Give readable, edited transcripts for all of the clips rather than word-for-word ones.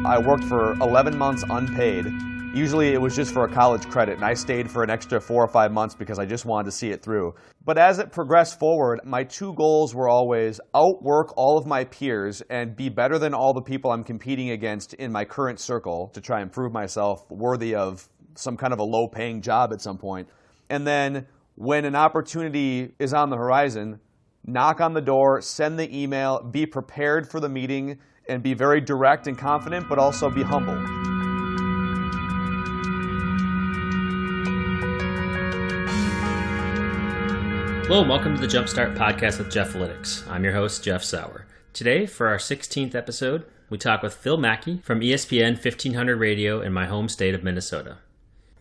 I worked for 11 months unpaid. Usually it was just for a college credit, and I stayed for an extra 4 or 5 months because I just wanted to see it through. But as it progressed forward, my two goals were always outwork all of my peers and be better than all the people I'm competing against in my current circle to try and prove myself worthy of some kind of a low-paying job at some point. And then when an opportunity is on the horizon, knock on the door, send the email, be prepared for the meeting, and be very direct and confident, but also be humble. Hello and welcome to the Jumpstart podcast with Jeffalytics. I'm your host, Jeff Sauer. Today, for our 16th episode, we talk with Phil Mackey from ESPN 1500 Radio in my home state of Minnesota.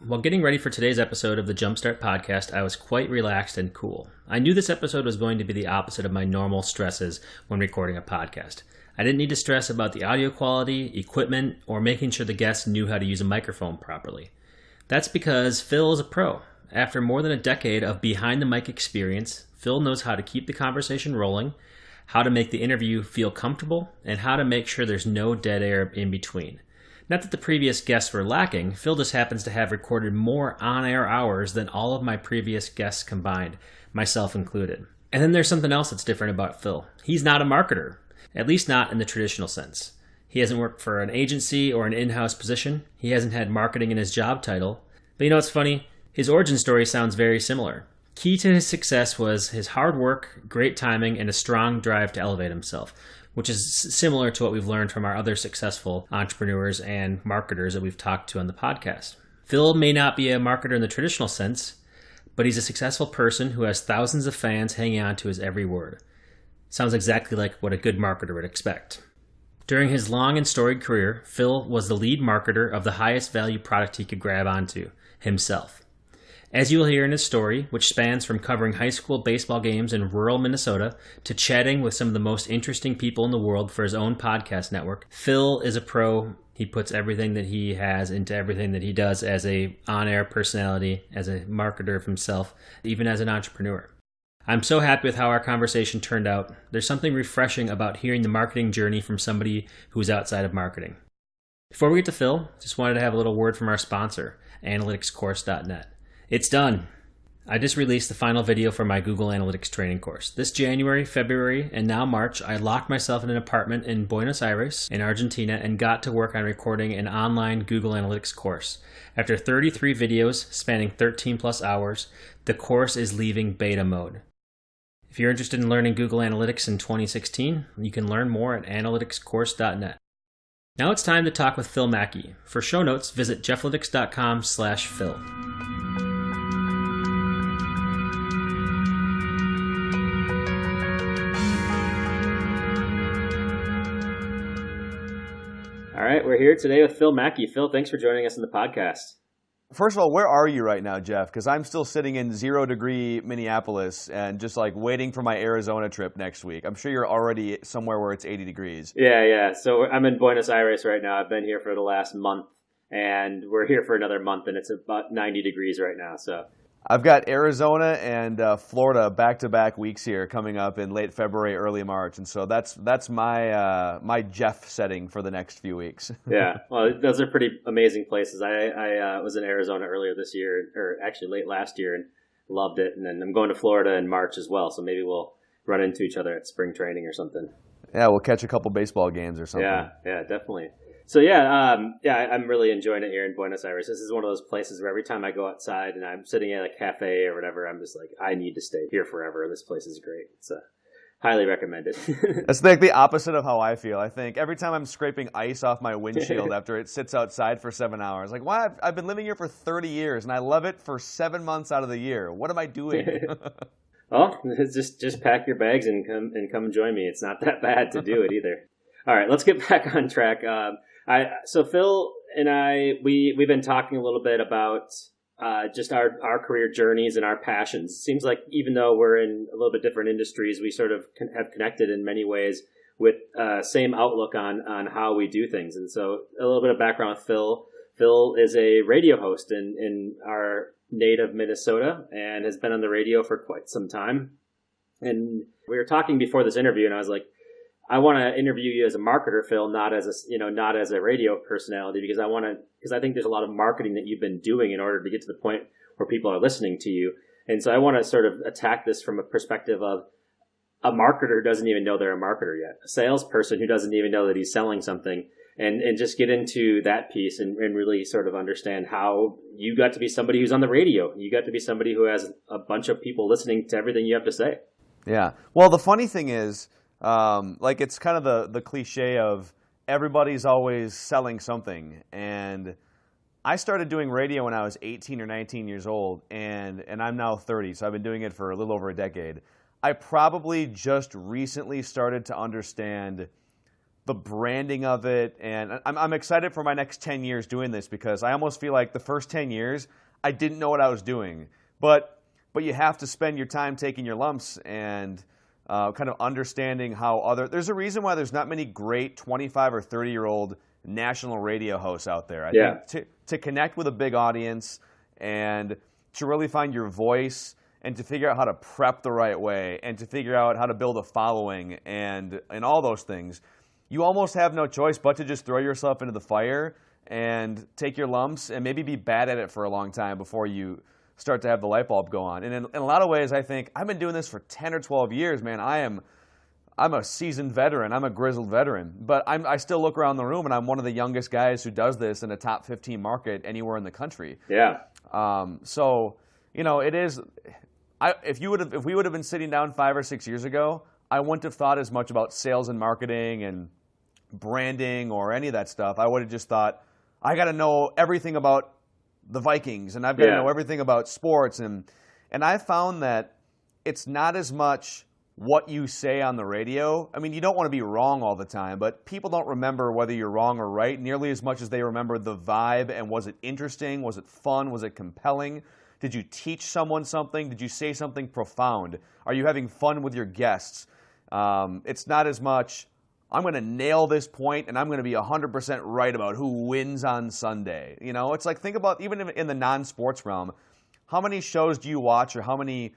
While getting ready for today's episode of the Jumpstart podcast, I was quite relaxed and cool. I knew this episode was going to be the opposite of my normal stresses when recording a podcast. I didn't need to stress about the audio quality, equipment, or making sure the guests knew how to use a microphone properly. That's because Phil is a pro. After more than a decade of behind-the-mic experience, Phil knows how to keep the conversation rolling, how to make the interview feel comfortable, and how to make sure there's no dead air in between. Not that the previous guests were lacking, Phil just happens to have recorded more on-air hours than all of my previous guests combined, myself included. And then there's something else that's different about Phil. He's not a marketer, at least not in the traditional sense. He hasn't worked for an agency or an in-house position. He hasn't had marketing in his job title. But you know what's funny? His origin story sounds very similar. Key to his success was his hard work, great timing, and a strong drive to elevate himself, which is similar to what we've learned from our other successful entrepreneurs and marketers that we've talked to on the podcast. Phil may not be a marketer in the traditional sense, but he's a successful person who has thousands of fans hanging on to his every word. Sounds exactly like what a good marketer would expect. During his long and storied career, Phil was the lead marketer of the highest value product he could grab onto, himself. As you will hear in his story, which spans from covering high school baseball games in rural Minnesota to chatting with some of the most interesting people in the world for his own podcast network, Phil is a pro. He puts everything that he has into everything that he does as a on-air personality, as a marketer of himself, even as an entrepreneur. I'm so happy with how our conversation turned out. There's something refreshing about hearing the marketing journey from somebody who's outside of marketing. Before we get to Phil, just wanted to have a little word from our sponsor, analyticscourse.net. It's done. I just released the final video for my Google Analytics training course. This January, February, and now March, I locked myself in an apartment in Buenos Aires in Argentina and got to work on recording an online Google Analytics course. After 33 videos spanning 13 plus hours, the course is leaving beta mode. If you're interested in learning Google Analytics in 2016, you can learn more at analyticscourse.net. Now it's time to talk with Phil Mackey. For show notes, visit jeffalytics.com/Phil. All right, we're here today with Phil Mackey. Phil, thanks for joining us in the podcast. First of all, where are you right now, Jeff? Because I'm still sitting in 0-degree Minneapolis and just like waiting for my Arizona trip next week. I'm sure you're already somewhere where it's 80 degrees. Yeah. So I'm in Buenos Aires right now. I've been here for the last month, and we're here for another month, and it's about 90 degrees right now. So I've got Arizona and Florida back-to-back weeks here coming up in late February, early March, and so that's my my Jeff setting for the next few weeks. Yeah, well, those are pretty amazing places. I was in Arizona earlier this year, or actually late last year, and loved it. And then I'm going to Florida in March as well, so maybe we'll run into each other at spring training or something. Yeah, we'll catch a couple baseball games or something. Yeah, definitely. So I'm really enjoying it here in Buenos Aires. This is one of those places where every time I go outside and I'm sitting at a cafe or whatever, I'm just like, I need to stay here forever. This place is great. So highly recommended. That's like the opposite of how I feel. I think every time I'm scraping ice off my windshield after it sits outside for 7 hours, like, why? I've been living here for 30 years and I love it for 7 months out of the year. What am I doing? Well, just pack your bags and come join me. It's not that bad to do it either. All right, let's get back on track. So Phil and I, we've been talking a little bit about just our career journeys and our passions. It seems like even though we're in a little bit different industries, we sort of have connected in many ways with same outlook on how we do things. And so a little bit of background with Phil. Phil is a radio host in our native Minnesota and has been on the radio for quite some time. And we were talking before this interview, and I was like, I want to interview you as a marketer, Phil, not as not as a radio personality, because I think there's a lot of marketing that you've been doing in order to get to the point where people are listening to you. And so I want to sort of attack this from a perspective of a marketer who doesn't even know they're a marketer yet, a salesperson who doesn't even know that he's selling something, and just get into that piece and really sort of understand how you got to be somebody who's on the radio. You got to be somebody who has a bunch of people listening to everything you have to say. Yeah. Well, the funny thing is, it's kind of the cliche of everybody's always selling something. And I started doing radio when I was 18 or 19 years old, and I'm now 30, so I've been doing it for a little over a decade. I probably just recently started to understand the branding of it, and I'm excited for my next 10 years doing this, because I almost feel like the first 10 years I didn't know what I was doing. But you have to spend your time taking your lumps and kind of understanding how there's a reason why there's not many great 25 or 30-year-old national radio hosts out there. I think to connect with a big audience and to really find your voice and to figure out how to prep the right way and to figure out how to build a following and all those things, you almost have no choice but to just throw yourself into the fire and take your lumps and maybe be bad at it for a long time before you start to have the light bulb go on. And in a lot of ways, I think I've been doing this for 10 or 12 years, man. I'm a seasoned veteran. I'm a grizzled veteran. But I still look around the room, and I'm one of the youngest guys who does this in a top 15 market anywhere in the country. Yeah. So, it is. If we would have been sitting down 5 or 6 years ago, I wouldn't have thought as much about sales and marketing and branding or any of that stuff. I would have just thought, I got to know everything about the Vikings, and I've got to know everything about sports. And I found that it's not as much what you say on the radio. I mean, you don't want to be wrong all the time, but people don't remember whether you're wrong or right nearly as much as they remember the vibe and was it interesting, was it fun, was it compelling? Did you teach someone something? Did you say something profound? Are you having fun with your guests? It's not as much, I'm going to nail this point and I'm going to be 100% right about who wins on Sunday. It's like, think about, even in the non-sports realm, how many shows do you watch, or how many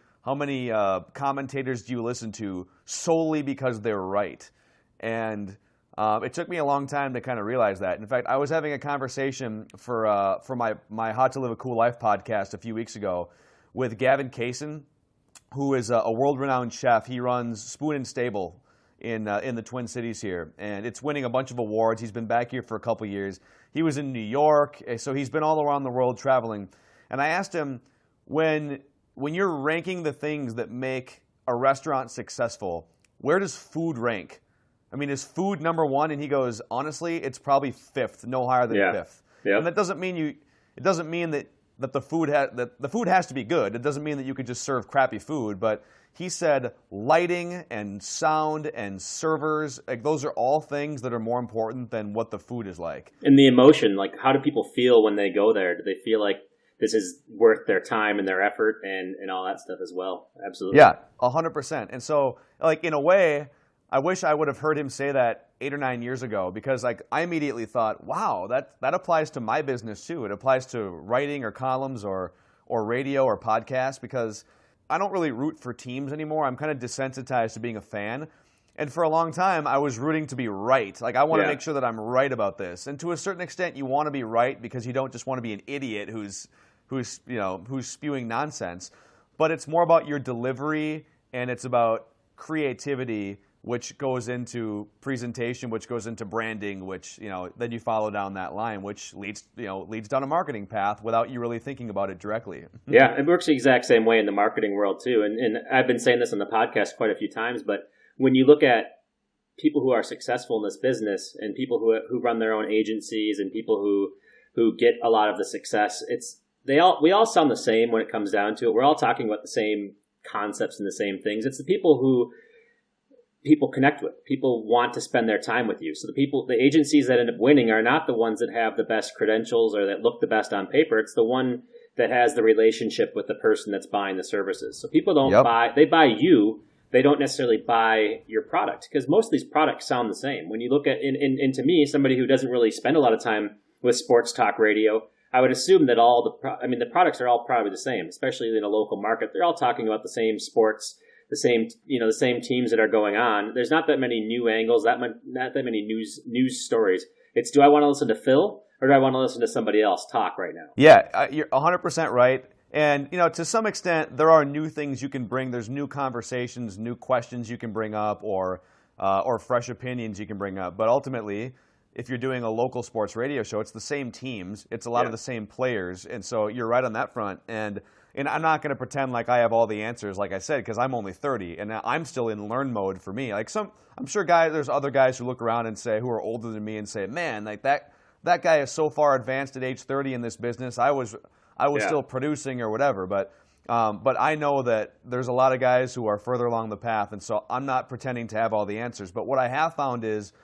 commentators do you listen to solely because they're right? And it took me a long time to kind of realize that. In fact, I was having a conversation for my How to Live a Cool Life podcast a few weeks ago with Gavin Kaysen, who is a world-renowned chef. He runs Spoon and Stable in the Twin Cities here, and it's winning a bunch of awards. He's been back here for a couple years. He was in New York, so he's been all around the world traveling. And I asked him, when you're ranking the things that make a restaurant successful, where does food rank? I mean, is food number one? And he goes, honestly, it's probably fifth, no higher than fifth. Yeah. And that doesn't mean that the food has to be good. It doesn't mean that you could just serve crappy food. But he said lighting and sound and servers, like, those are all things that are more important than what the food is like. And the emotion, like, how do people feel when they go there? Do they feel like this is worth their time and their effort and all that stuff as well? Absolutely. Yeah, 100%. And so, like, in a way, I wish I would have heard him say that 8 or 9 years ago, because like I immediately thought, wow, that applies to my business too. It applies to writing or columns or radio or podcasts, because I don't really root for teams anymore. I'm kind of desensitized to being a fan. And for a long time, I was rooting to be right. Like, I want to make sure that I'm right about this. And to a certain extent, you want to be right because you don't just want to be an idiot who's spewing nonsense. But it's more about your delivery, and it's about creativity, which goes into presentation, which goes into branding, which, then you follow down that line, which leads down a marketing path without you really thinking about it directly. Yeah, it works the exact same way in the marketing world too. And I've been saying this on the podcast quite a few times, but when you look at people who are successful in this business and people who run their own agencies and people who get a lot of the success, we all sound the same when it comes down to it. We're all talking about the same concepts and the same things. It's the people who people connect with. People want to spend their time with you. So the agencies that end up winning are not the ones that have the best credentials or that look the best on paper. It's the one that has the relationship with the person that's buying the services. So people don't buy, they buy you. They don't necessarily buy your product, because most of these products sound the same. When you look at, and to me, somebody who doesn't really spend a lot of time with sports talk radio, I would assume that the products are all probably the same, especially in a local market. They're all talking about the same sports, the same teams that are going on. There's not that many new angles, not that many news stories. It's, do I want to listen to Phil or do I want to listen to somebody else talk right now? Yeah, you're 100% right. And, to some extent, there are new things you can bring. There's new conversations, new questions you can bring up, or fresh opinions you can bring up. But ultimately, if you're doing a local sports radio show, it's the same teams. It's a lot of the same players. And so you're right on that front. And I'm not going to pretend like I have all the answers, like I said, because I'm only 30. And I'm still in learn mode for me. Like I'm sure there's other guys who look around and say, who are older than me and say, man, like that guy is so far advanced at age 30 in this business. I was still producing or whatever. But I know that there's a lot of guys who are further along the path. And so I'm not pretending to have all the answers. But what I have found is,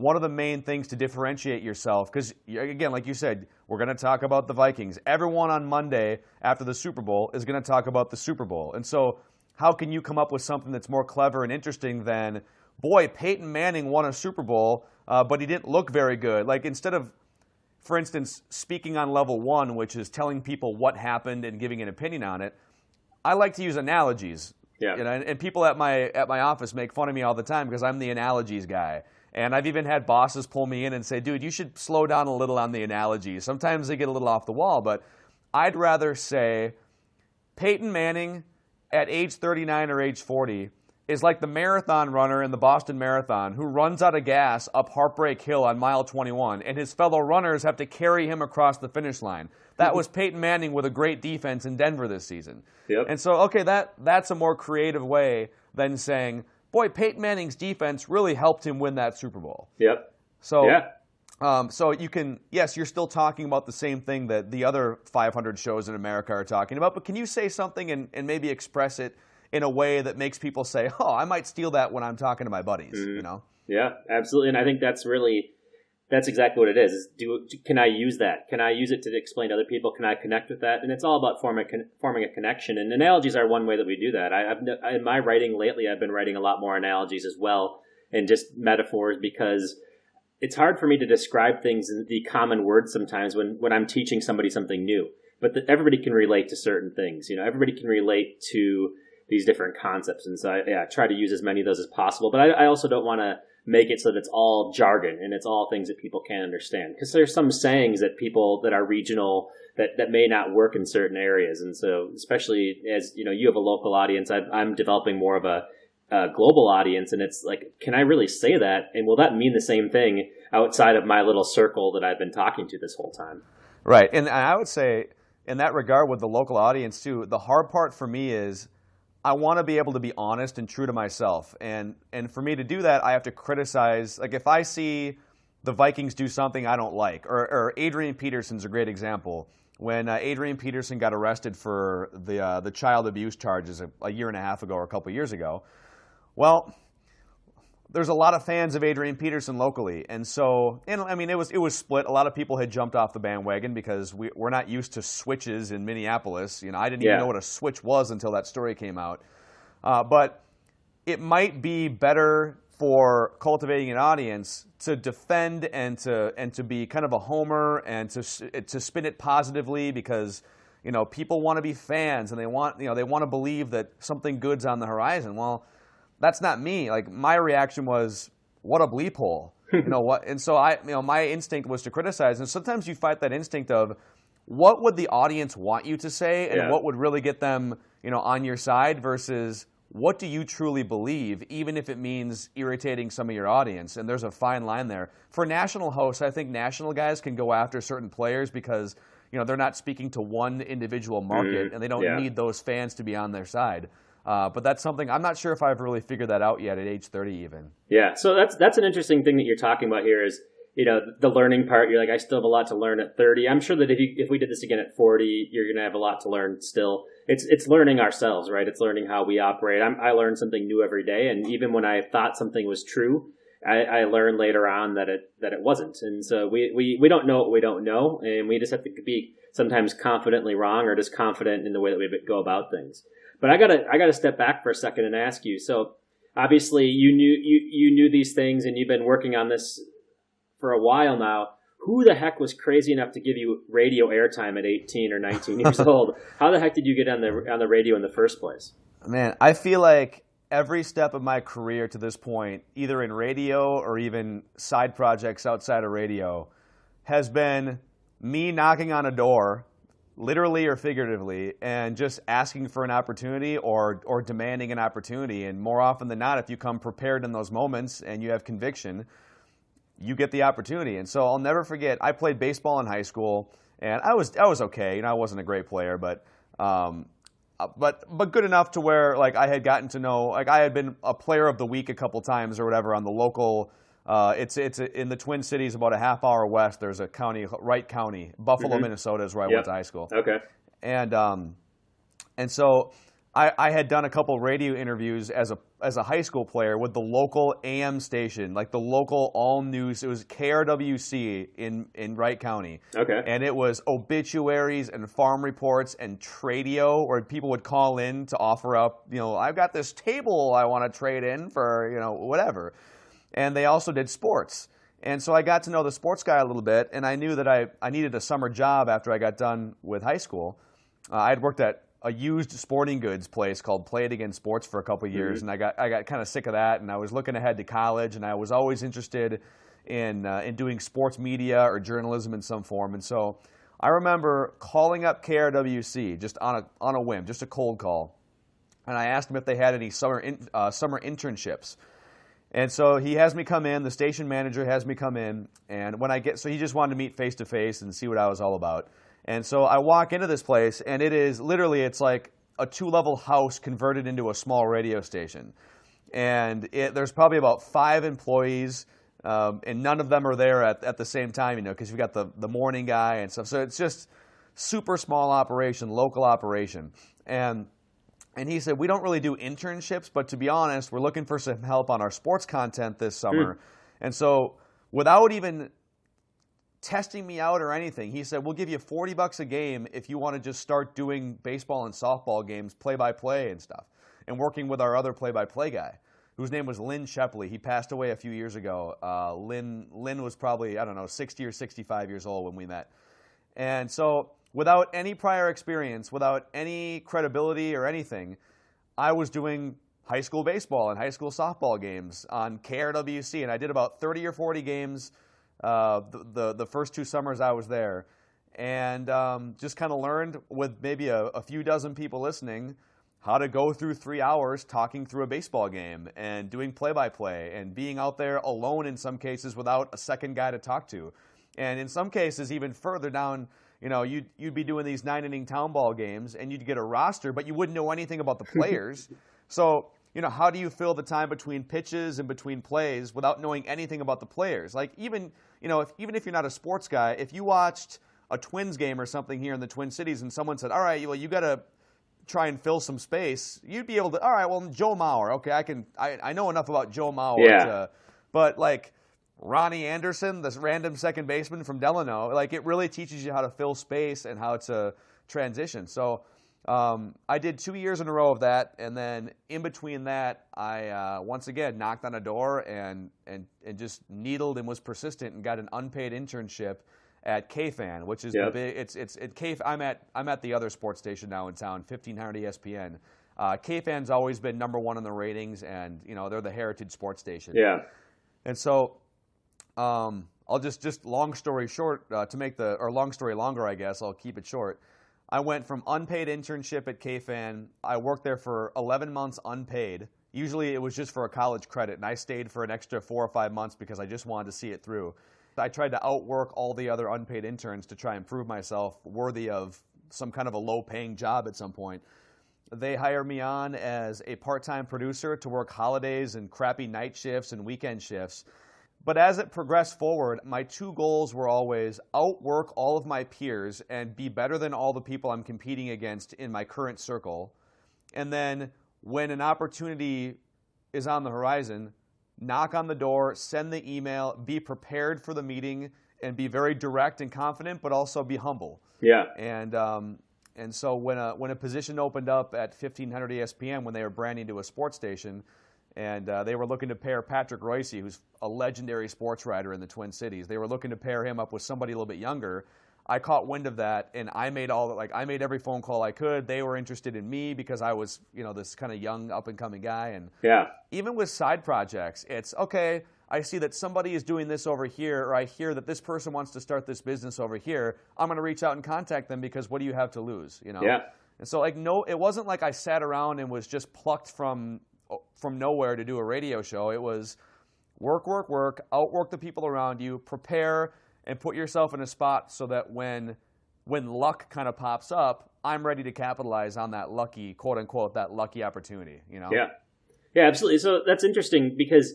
one of the main things to differentiate yourself, because, again, like you said, we're going to talk about the Vikings. Everyone on Monday after the Super Bowl is going to talk about the Super Bowl. And so how can you come up with something that's more clever and interesting than, boy, Peyton Manning won a Super Bowl, but he didn't look very good. Like, instead of, for instance, speaking on level one, which is telling people what happened and giving an opinion on it, I like to use analogies. Yeah. And people at my office make fun of me all the time because I'm the analogies guy. And I've even had bosses pull me in and say, dude, you should slow down a little on the analogies. Sometimes they get a little off the wall, but I'd rather say Peyton Manning at age 39 or age 40 is like the marathon runner in the Boston Marathon who runs out of gas up Heartbreak Hill on mile 21, and his fellow runners have to carry him across the finish line. That was Peyton Manning with a great defense in Denver this season. Yep. And so, okay, that's a more creative way than saying, boy, Peyton Manning's defense really helped him win that Super Bowl. Yep. So, yeah. So you can, yes, you're still talking about the same thing that the other 500 shows in America are talking about, but can you say something and maybe express it in a way that makes people say, oh, I might steal that when I'm talking to my buddies, Yeah, absolutely. And I think that's exactly what it is. Can I use that? Can I use it to explain to other people? Can I connect with that? And it's all about forming a connection. And analogies are one way that we do that. In my writing lately, I've been writing a lot more analogies as well, and just metaphors, because it's hard for me to describe things in the common words sometimes when I'm teaching somebody something new. But everybody can relate to certain things. Everybody can relate to these different concepts. And so I try to use as many of those as possible. But I also don't want to make it so that it's all jargon and it's all things that people can't understand. Because there's some sayings that are regional that may not work in certain areas. And so especially as, you have a local audience, I'm developing more of a global audience. And it's like, can I really say that? And will that mean the same thing outside of my little circle that I've been talking to this whole time? Right. And I would say in that regard with the local audience too, the hard part for me is I want to be able to be honest and true to myself. And for me to do that, I have to criticize. Like if I see the Vikings do something I don't like, or Adrian Peterson's a great example. When Adrian Peterson got arrested for the child abuse charges a year and a half ago or a couple years ago, well, there's a lot of fans of Adrian Peterson locally, and I mean, it was split. A lot of people had jumped off the bandwagon because we're not used to switches in Minneapolis. I didn't even know what a switch was until that story came out. But it might be better for cultivating an audience to defend and to be kind of a homer and to spin it positively, because people want to be fans and they want to believe that something good's on the horizon. Well, that's not me. Like my reaction was, what a bleep hole. What? And so my instinct was to criticize. And sometimes you fight that instinct of what would the audience want you to say and what would really get them, on your side versus what do you truly believe, even if it means irritating some of your audience. And there's a fine line there. For national hosts, I think national guys can go after certain players because, they're not speaking to one individual market and they don't need those fans to be on their side. But that's something I'm not sure if I've really figured that out yet at age 30 even. Yeah, so that's an interesting thing that you're talking about here is, the learning part. You're like, I still have a lot to learn at 30. I'm sure that if we did this again at 40, you're going to have a lot to learn still. It's learning ourselves, right? It's learning how we operate. I learn something new every day, and even when I thought something was true, I learned later on that it wasn't. And so we don't know what we don't know, and we just have to be sometimes confidently wrong or just confident in the way that we go about things. But I gotta step back for a second and ask you. So obviously you knew these things and you've been working on this for a while now. Who the heck was crazy enough to give you radio airtime at 18 or 19 years old? How the heck did you get on the radio in the first place? Man, I feel like every step of my career to this point, either in radio or even side projects outside of radio, has been me knocking on a door, literally or figuratively, and just asking for an opportunity or demanding an opportunity. And more often than not, if you come prepared in those moments and you have conviction, you get the opportunity. And so I'll never forget, I played baseball in high school, and I was okay. You know, I wasn't a great player, but good enough to where like I had gotten to know, like I had been a player of the week a couple times or whatever on the local. It's in the Twin Cities, about a half hour west. There's a county, Wright County, Buffalo, Minnesota is where I went to high school. Okay. And so I had done a couple radio interviews as a high school player with the local AM station, like the local all news. It was KRWC in Wright County. Okay. And it was obituaries and farm reports and tradio, where people would call in to offer up, you know, I've got this table I want to trade in for, you know, whatever. And they also did sports. And so I got to know the sports guy a little bit, and I knew that I needed a summer job after I got done with high school. I had worked at a used sporting goods place called Play It Again Sports for a couple of years, and I got kind of sick of that, and I was looking ahead to college, and I was always interested in doing sports media or journalism in some form. And so I remember calling up KRWC just on a whim, just a cold call, and I asked them if they had any summer internships. And so he has me come in, the station manager has me come in, and so he just wanted to meet face to face and see what I was all about. And so I walk into this place, and it's like a 2-level house converted into a small radio station. And there's probably about 5 employees, and none of them are there at the same time, you know, because you've got the morning guy and stuff. So it's just super small operation, local operation. And he said, we don't really do internships, but to be honest, we're looking for some help on our sports content this summer. And so without even testing me out or anything, he said, we'll give you $40 a game if you want to just start doing baseball and softball games, play-by-play and stuff, and working with our other play-by-play guy, whose name was Lynn Shepley. He passed away a few years ago. Lynn was probably, I don't know, 60 or 65 years old when we met. And so without any prior experience, without any credibility or anything, I was doing high school baseball and high school softball games on KRWC, and I did about 30 or 40 games the first 2 summers I was there, and just kind of learned with maybe a few dozen people listening how to go through 3 hours talking through a baseball game and doing play-by-play and being out there alone in some cases without a second guy to talk to. And in some cases, even further down, you know, you'd be doing these 9-inning town ball games, and you'd get a roster, but you wouldn't know anything about the players. So, you know, how do you fill the time between pitches and between plays without knowing anything about the players? Like even if you're not a sports guy, if you watched a Twins game or something here in the Twin Cities, and someone said, "All right, well, you got to try and fill some space," you'd be able to. All right, well, Joe Mauer, okay, I know enough about Joe Mauer, but like Ronnie Anderson, this random second baseman from Delano, like it really teaches you how to fill space and how to transition. So I did 2 years in a row of that, and then in between that, I once again knocked on a door and just needled and was persistent and got an unpaid internship at KFAN, which is the big. It's I'm at the other sports station now in town, 1500 ESPN. KFAN's always been number 1 in the ratings, and you know they're the heritage sports station. Yeah, and so. I'll just long story short, long story longer, I guess, I'll keep it short. I went from unpaid internship at KFAN. I worked there for 11 months unpaid. Usually it was just for a college credit, and I stayed for an extra 4 or 5 months because I just wanted to see it through. I tried to outwork all the other unpaid interns to try and prove myself worthy of some kind of a low-paying job at some point. They hired me on as a part-time producer to work holidays and crappy night shifts and weekend shifts. But as it progressed forward, my 2 goals were always outwork all of my peers and be better than all the people I'm competing against in my current circle. And then when an opportunity is on the horizon, knock on the door, send the email, be prepared for the meeting, and be very direct and confident, but also be humble. Yeah. And so when a position opened up at 1500 ESPN when they were branding to a sports station, and they were looking to pair Patrick Royce, who's a legendary sports writer in the Twin Cities. They were looking to pair him up with somebody a little bit younger. I caught wind of that, and I made I made every phone call I could. They were interested in me because I was, this kind of young up and coming guy. And even with side projects, it's okay. I see that somebody is doing this over here, or I hear that this person wants to start this business over here. I'm going to reach out and contact them because what do you have to lose? Yeah. And so no, it wasn't like I sat around and was just plucked from nowhere to do a radio show. It was work, outwork the people around you, prepare, and put yourself in a spot so that when luck kind of pops up, I'm ready to capitalize on that lucky, quote unquote, that lucky opportunity, Yeah, absolutely. So that's interesting because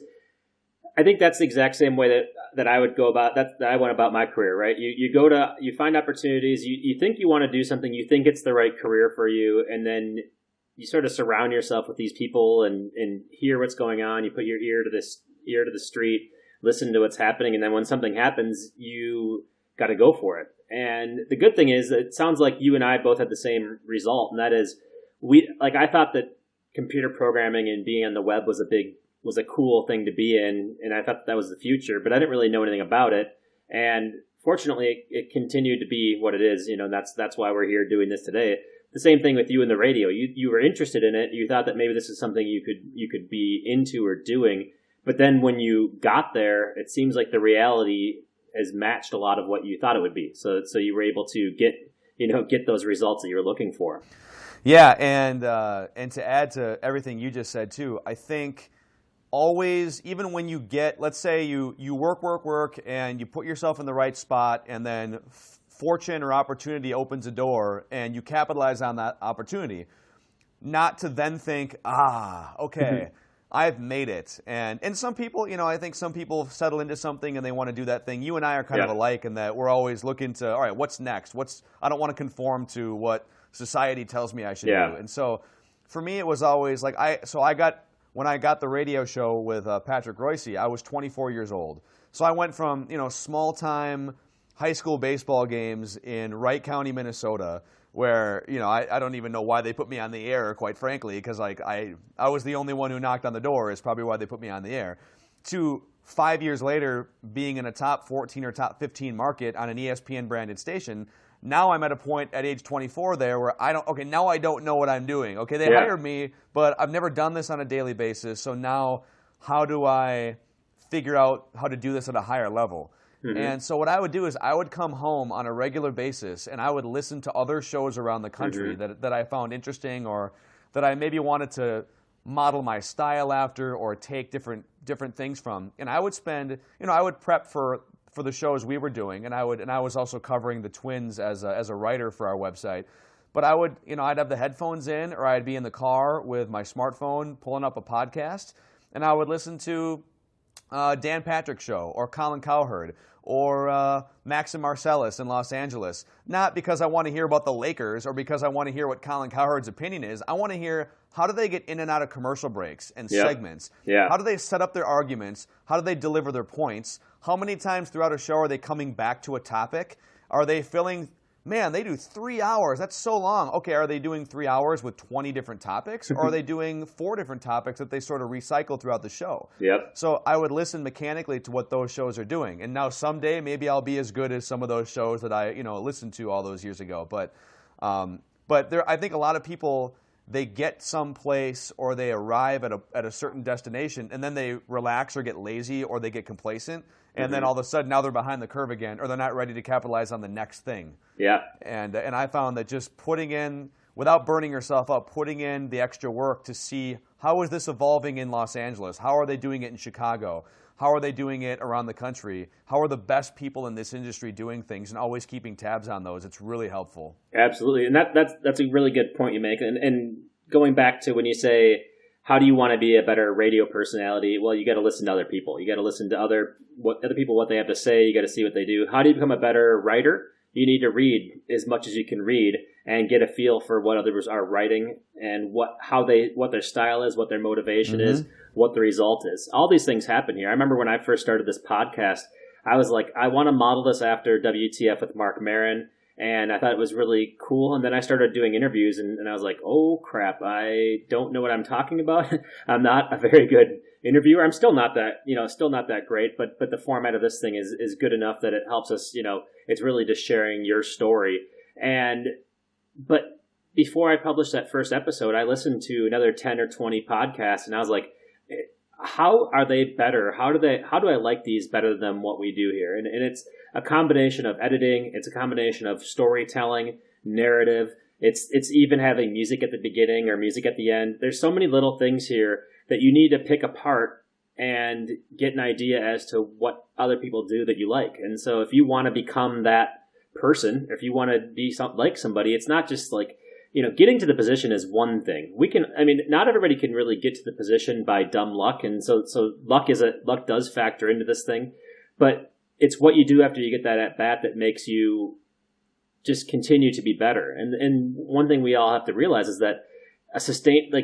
I think that's the exact same way that I would go about that I went about my career, right? You find opportunities, you think you want to do something, you think it's the right career for you, and then you sort of surround yourself with these people and hear what's going on. You put your ear to the street, listen to what's happening, and then when something happens, you got to go for it. And the good thing is, it sounds like you and I both had the same result, and that is, I thought that computer programming and being on the web was a cool thing to be in, and I thought that was the future, but I didn't really know anything about it. And fortunately, it continued to be what it is. That's why we're here doing this today. The same thing with you in the radio. You were interested in it. You thought that maybe this is something you could be into or doing. But then when you got there, it seems like the reality has matched a lot of what you thought it would be. So you were able to get those results that you were looking for. Yeah, and to add to everything you just said too, I think always, even when you get, let's say you work, and you put yourself in the right spot, and then fortune or opportunity opens a door, and you capitalize on that opportunity, not to then think, okay. I've made it. And some people, I think some people settle into something and they want to do that thing. You and I are kind of alike in that we're always looking to, all right, what's next? I don't want to conform to what society tells me I should do. And so for me, it was always like, when I got the radio show with Patrick Royce, I was 24 years old. So I went from, small time high school baseball games in Wright County, Minnesota, where, I don't even know why they put me on the air, quite frankly, because I was the only one who knocked on the door is probably why they put me on the air, to 5 years later being in a top 14 or top 15 market on an ESPN branded station. Now I'm at a point at age 24 there where now I don't know what I'm doing. Okay, they hired me, but I've never done this on a daily basis. So now how do I figure out how to do this at a higher level? Mm-hmm. And so what I would do is I would come home on a regular basis and I would listen to other shows around the country that I found interesting or that I maybe wanted to model my style after or take different things from. And I would spend, I would prep for the shows we were doing, and I was also covering the Twins as a writer for our website. But I would, I'd have the headphones in, or I'd be in the car with my smartphone pulling up a podcast, and I would listen to Dan Patrick's show, or Colin Cowherd, or Max and Marcellus in Los Angeles. Not because I want to hear about the Lakers or because I want to hear what Colin Cowherd's opinion is. I want to hear how do they get in and out of commercial breaks and segments. Yeah. How do they set up their arguments? How do they deliver their points? How many times throughout a show are they coming back to a topic? Are they filling... Man, they do 3 hours. That's so long. Okay, are they doing 3 hours with 20 different topics? Or are they doing 4 different topics that they sort of recycle throughout the show? Yep. So I would listen mechanically to what those shows are doing. And now someday maybe I'll be as good as some of those shows that I listened to all those years ago. But there, I think a lot of people, they get someplace or they arrive at a certain destination and then they relax or get lazy or they get complacent. And then all of a sudden, now they're behind the curve again, or they're not ready to capitalize on the next thing. Yeah. And I found that just putting in, without burning yourself up, putting in the extra work to see how is this evolving in Los Angeles? How are they doing it in Chicago? How are they doing it around the country? How are the best people in this industry doing things? And always keeping tabs on those. It's really helpful. Absolutely. And that's a really good point you make. And going back to when you say, how do you want to be a better radio personality? Well, you got to listen to other people. You got to listen to other people, what they have to say. You got to see what they do. How do you become a better writer? You need to read as much as you can read and get a feel for what others are writing and what their style is, what their motivation is, what the result is. All these things happen here. I remember when I first started this podcast, I was like, I want to model this after WTF with Mark Maron. And I thought it was really cool. And then I started doing interviews and I was like, oh crap, I don't know what I'm talking about. I'm not a very good interviewer. I'm still not that great, but the format of this thing is good enough that it helps us, it's really just sharing your story. But before I published that first episode, I listened to another 10 or 20 podcasts, and I was like, how are they better? How do I like these better than what we do here? And it's a combination of editing. It's a combination of storytelling, narrative. It's even having music at the beginning or music at the end. There's so many little things here that you need to pick apart and get an idea as to what other people do that you like. And so if you want to become that person, if you want to be like somebody, it's not just like, getting to the position is one thing. Not everybody can really get to the position by dumb luck. And so luck does factor into this thing, but it's what you do after you get that at bat that makes you just continue to be better. And one thing we all have to realize is that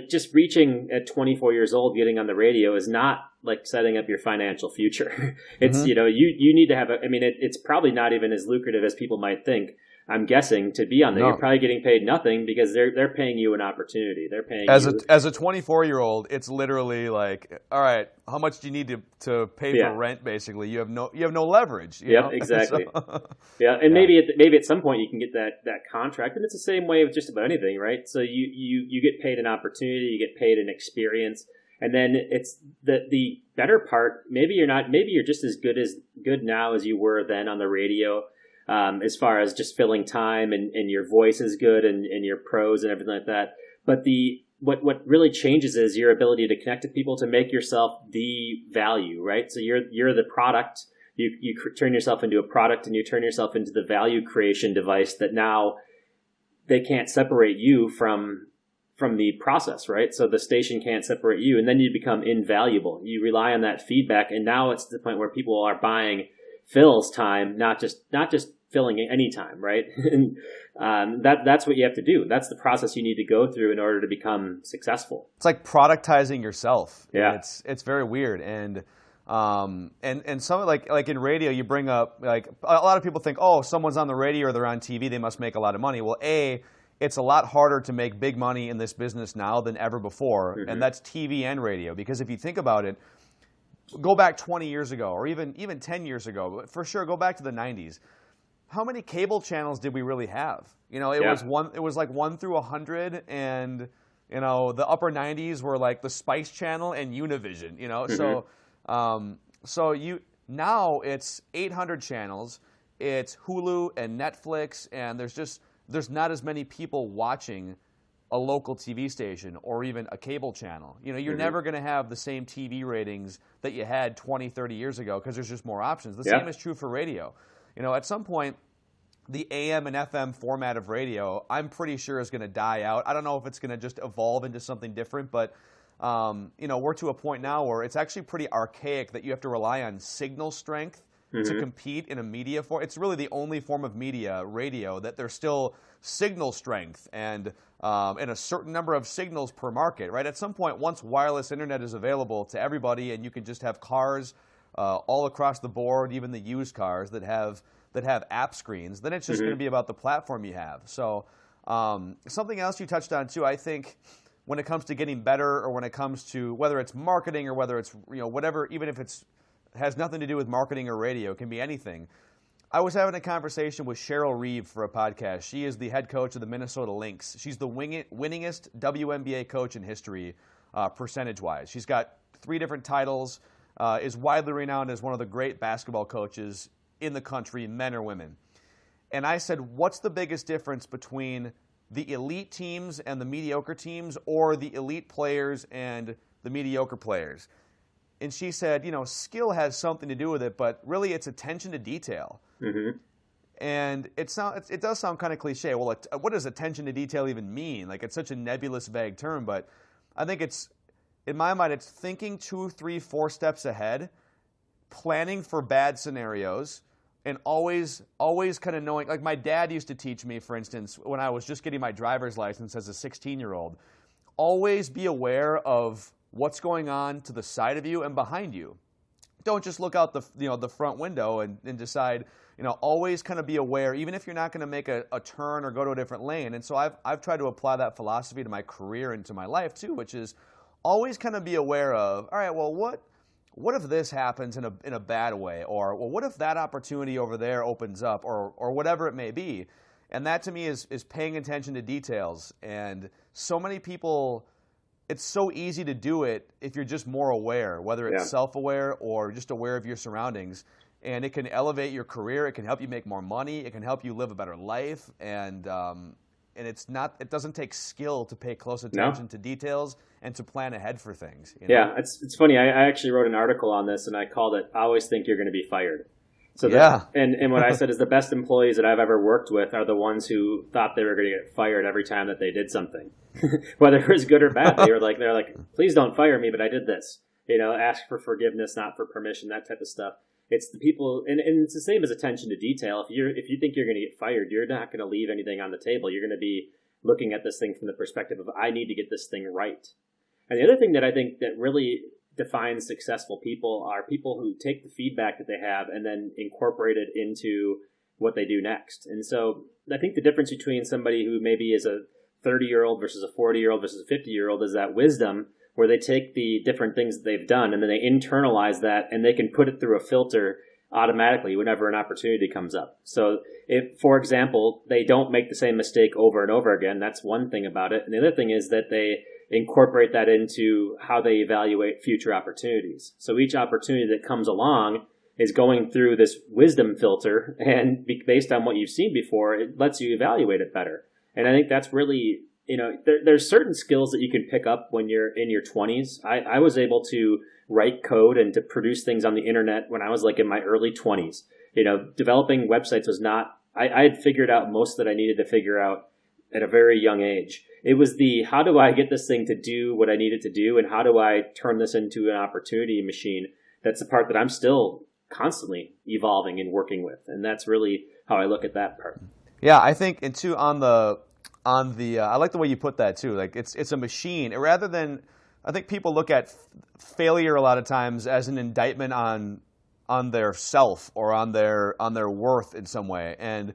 just reaching at 24 years old, getting on the radio is not like setting up your financial future. It's, you need to have it's probably not even as lucrative as people might think. I'm guessing to be on there, You're probably getting paid nothing because they're paying you an opportunity. They're paying as a 24-year-old. It's literally like, all right, how much do you need to pay for rent? Basically, you have no leverage. You know? Exactly. And maybe at some point you can get that contract, and it's the same way with just about anything, right? So you get paid an opportunity, you get paid an experience, and then it's the better part. Maybe you're just as good now as you were then on the radio. As far as just filling time and your voice is good and your prose and everything like that. But what really changes is your ability to connect to people, to make yourself the value, right? So you're the product. You turn yourself into a product, and you turn yourself into the value creation device that now they can't separate you from the process, right? So the station can't separate you, and then you become invaluable. You rely on that feedback, and now it's to the point where people are buying Phil's time, not just filling any time, right? And that's what you have to do. That's the process you need to go through in order to become successful. It's like productizing yourself. Yeah, it's very weird. And some like in radio, you bring up like a lot of people think, oh, someone's on the radio or they're on TV, they must make a lot of money. Well, it's a lot harder to make big money in this business now than ever before, and that's TV and radio. Because if you think about it, go back 20 years ago, or even 10 years ago, but for sure, go back to the 90s. How many cable channels did we really have? It was like 1 through 100, and the upper 90s were like the Spice Channel and Univision. Now it's 800 channels, it's Hulu and Netflix, and there's not as many people watching a local TV station or even a cable channel. You're never going to have the same TV ratings that you had 20, 30 years ago because there's just more options. The same is true for radio. At some point, the AM and FM format of radio, I'm pretty sure, is going to die out. I don't know if it's going to just evolve into something different, but we're to a point now where it's actually pretty archaic that you have to rely on signal strength to compete in a media form. It's really the only form of media, radio, that there's still signal strength and a certain number of signals per market, right? At some point, once wireless internet is available to everybody and you can just have cars all across the board, even the used cars that have app screens, then it's just going to be about the platform you have. So something else you touched on too, I think when it comes to getting better, or when it comes to whether it's marketing or whether it's whatever, even if it's has nothing to do with marketing or radio, it can be anything. I was having a conversation with Cheryl Reeve for a podcast. She is the head coach of the Minnesota Lynx. She's the winningest WNBA coach in history, percentage-wise. She's got 3 different titles, is widely renowned as one of the great basketball coaches in the country, men or women. And I said, what's the biggest difference between the elite teams and the mediocre teams, or the elite players and the mediocre players? And she said, skill has something to do with it, but really it's attention to detail. And it does sound kind of cliche. Well, what does attention to detail even mean? Like, it's such a nebulous, vague term, but I think in my mind, it's thinking 2, 3, 4 steps ahead, planning for bad scenarios, and always kind of knowing. Like, my dad used to teach me, for instance, when I was just getting my driver's license as a 16-year-old, always be aware of what's going on to the side of you and behind you. Don't just look out the front window and decide. Always kind of be aware, even if you're not going to make a turn or go to a different lane. And so I've tried to apply that philosophy to my career and to my life too, which is always kind of be aware of, all right, well, what if this happens in a bad way? Or, well, what if that opportunity over there opens up, or whatever it may be? And that to me is paying attention to details. And so many people, it's so easy to do it if you're just more aware, whether it's self-aware or just aware of your surroundings. And it can elevate your career. It can help you make more money. It can help you live a better life. And it doesn't take skill to pay close attention to details and to plan ahead for things. You know? Yeah, it's funny. I actually wrote an article on this, and I called it, "I always think you're going to be fired." So and what I said is the best employees that I've ever worked with are the ones who thought they were going to get fired every time that they did something, whether it was good or bad. They're like, please don't fire me, but I did this. Ask for forgiveness, not for permission, that type of stuff. It's the people, and it's the same as attention to detail. If you think you're going to get fired, you're not going to leave anything on the table. You're going to be looking at this thing from the perspective of, I need to get this thing right. And the other thing that I think that really defines successful people are people who take the feedback that they have and then incorporate it into what they do next. And so I think the difference between somebody who maybe is a 30-year-old versus a 40-year-old versus a 50-year-old is that wisdom where they take the different things that they've done and then they internalize that and they can put it through a filter automatically whenever an opportunity comes up. So if, for example, they don't make the same mistake over and over again, that's one thing about it. And the other thing is that they incorporate that into how they evaluate future opportunities. So each opportunity that comes along is going through this wisdom filter, and based on what you've seen before, it lets you evaluate it better. And I think that's really, there's certain skills that you can pick up when you're in your 20s. I was able to write code and to produce things on the internet when I was like in my early 20s. Developing websites was not, I had figured out most that I needed to figure out at a very young age. It was how do I get this thing to do what I need it to do, and how do I turn this into an opportunity machine? That's the part that I'm still constantly evolving and working with, and that's really how I look at that part. Yeah, I think, and too, on the I like the way you put that too. Like it's a machine rather than, I think people look at failure a lot of times as an indictment on their self or on their worth in some way. And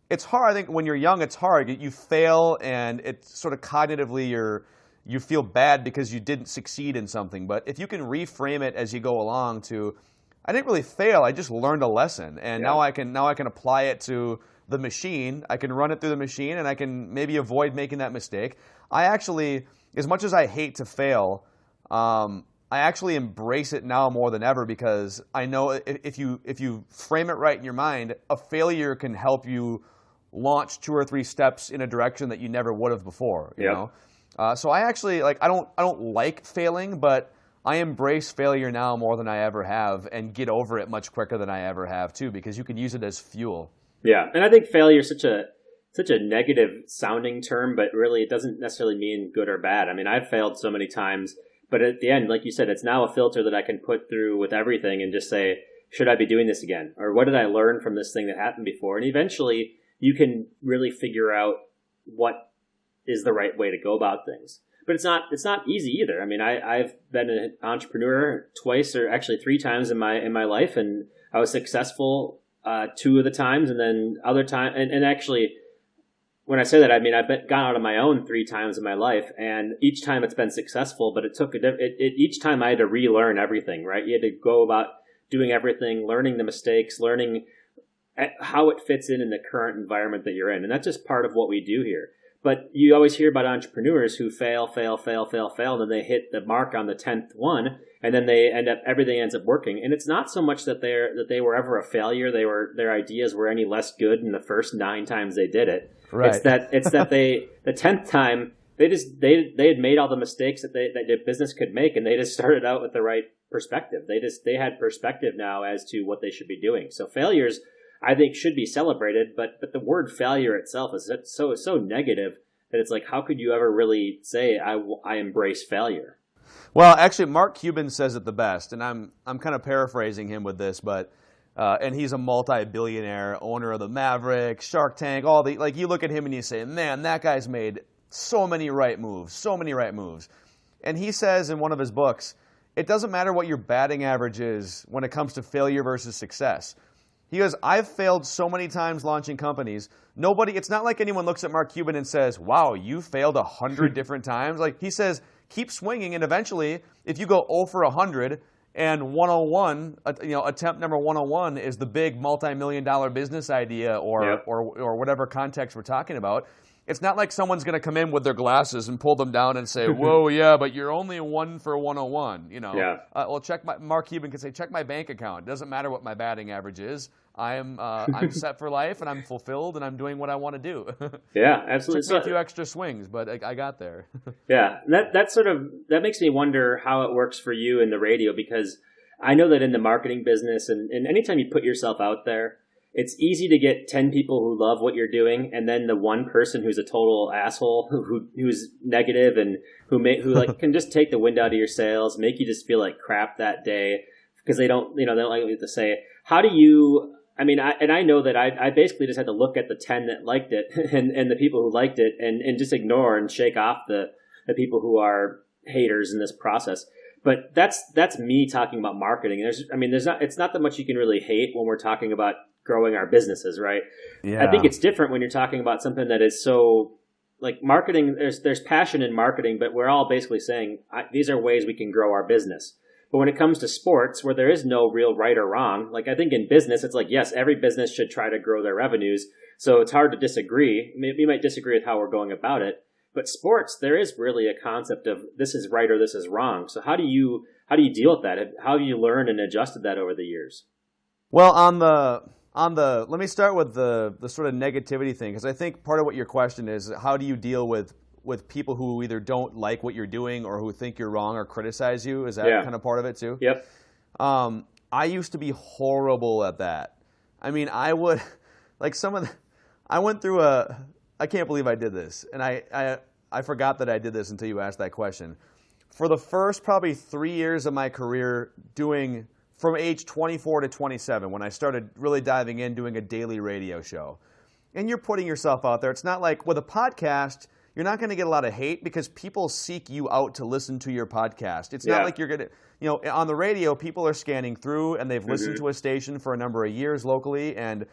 it's hard. I think when you're young, it's hard. You fail, and it's sort of cognitively you feel bad because you didn't succeed in something. But if you can reframe it as you go along to, I didn't really fail. I just learned a lesson, and now I can apply it to the machine. I can run it through the machine, and I can maybe avoid making that mistake. I actually, as much as I hate to fail, I actually embrace it now more than ever, because I know if you frame it right in your mind, a failure can help you launch 2 or 3 steps in a direction that you never would have before. You know, so I actually I don't like failing, but I embrace failure now more than I ever have, and get over it much quicker than I ever have too, because you can use it as fuel. Yeah, and I think failure is such a negative sounding term, but really it doesn't necessarily mean good or bad. I mean, I've failed so many times, but at the end, like you said, it's now a filter that I can put through with everything and just say, should I be doing this again? Or what did I learn from this thing that happened before? And eventually you can really figure out what is the right way to go about things. But it's not easy either. I mean, I've been an entrepreneur twice, or actually 3 times in my life, and I was successful 2 of the times, and then other time, and actually, when I say that, I mean I've gone out on my own 3 times in my life, and each time it's been successful. But it took each time I had to relearn everything. Right, you had to go about doing everything, learning the mistakes, learning how it fits in the current environment that you're in, and that's just part of what we do here. But you always hear about entrepreneurs who fail, and then they hit the mark on the 10th one, and then everything ends up working. And it's not so much that they were ever a failure. Their ideas were any less good in the first 9 times they did it. Right. It's that the 10th time they had made all the mistakes that the business could make, and they just started out with the right perspective. They had perspective now as to what they should be doing. So failures, I think, should be celebrated, but the word failure itself is so negative that it's like, how could you ever really say I embrace failure? Well, actually, Mark Cuban says it the best, and I'm kind of paraphrasing him with this, but and he's a multi-billionaire, owner of the Mavericks, Shark Tank, you look at him and you say, man, that guy's made so many right moves. And he says in one of his books, it doesn't matter what your batting average is when it comes to failure versus success. He goes, I've failed so many times launching companies. It's not like anyone looks at Mark Cuban and says, wow, you failed 100 different times. Like, he says, keep swinging, and eventually, if you go 0 for 100 and 101, attempt number 101 is the big multi-million-dollar business idea or whatever context we're talking about. It's not like someone's going to come in with their glasses and pull them down and say, "Whoa, yeah, but you're only 1 for 101." Well, Mark Cuban can say, "Check my bank account. It doesn't matter what my batting average is. I'm set for life, and I'm fulfilled, and I'm doing what I want to do." Yeah, absolutely. Took me a few extra swings, but I got there. Yeah, that makes me wonder how it works for you in the radio, because I know that in the marketing business, and anytime you put yourself out there, it's easy to get 10 people who love what you're doing, and then the one person who's a total asshole who's negative and who can just take the wind out of your sails, make you just feel like crap that day because they don't like what to say. How do you? I mean, I know that I basically just had to look at the 10 that liked it and the people who liked it and just ignore and shake off the people who are haters in this process. But that's me talking about marketing. It's not that much you can really hate when we're talking about growing our businesses, right? Yeah. I think it's different when you're talking about something that is so like marketing. There's passion in marketing, but we're all basically saying these are ways we can grow our business. But when it comes to sports, where there is no real right or wrong, like I think in business, it's like, yes, every business should try to grow their revenues. So it's hard to disagree. We might disagree with how we're going about it. But sports, there is really a concept of this is right or this is wrong. So how do you deal with that? How have you learned and adjusted that over the years? Well, let me start with the sort of negativity thing, because I think part of what your question is, how do you deal with people who either don't like what you're doing or who think you're wrong or criticize you? Is that kind of part of it too? Yep. I used to be horrible at that. I mean, I would, like I went through I can't believe I did this. And I forgot that I did this until you asked that question. For the first probably 3 years of my career doing, from age 24 to 27, when I started really diving in, doing a daily radio show. And you're putting yourself out there. It's not like with a podcast, you're not going to get a lot of hate because people seek you out to listen to your podcast. It's not like you're going to, on the radio, people are scanning through and they've listened to a station for a number of years locally, and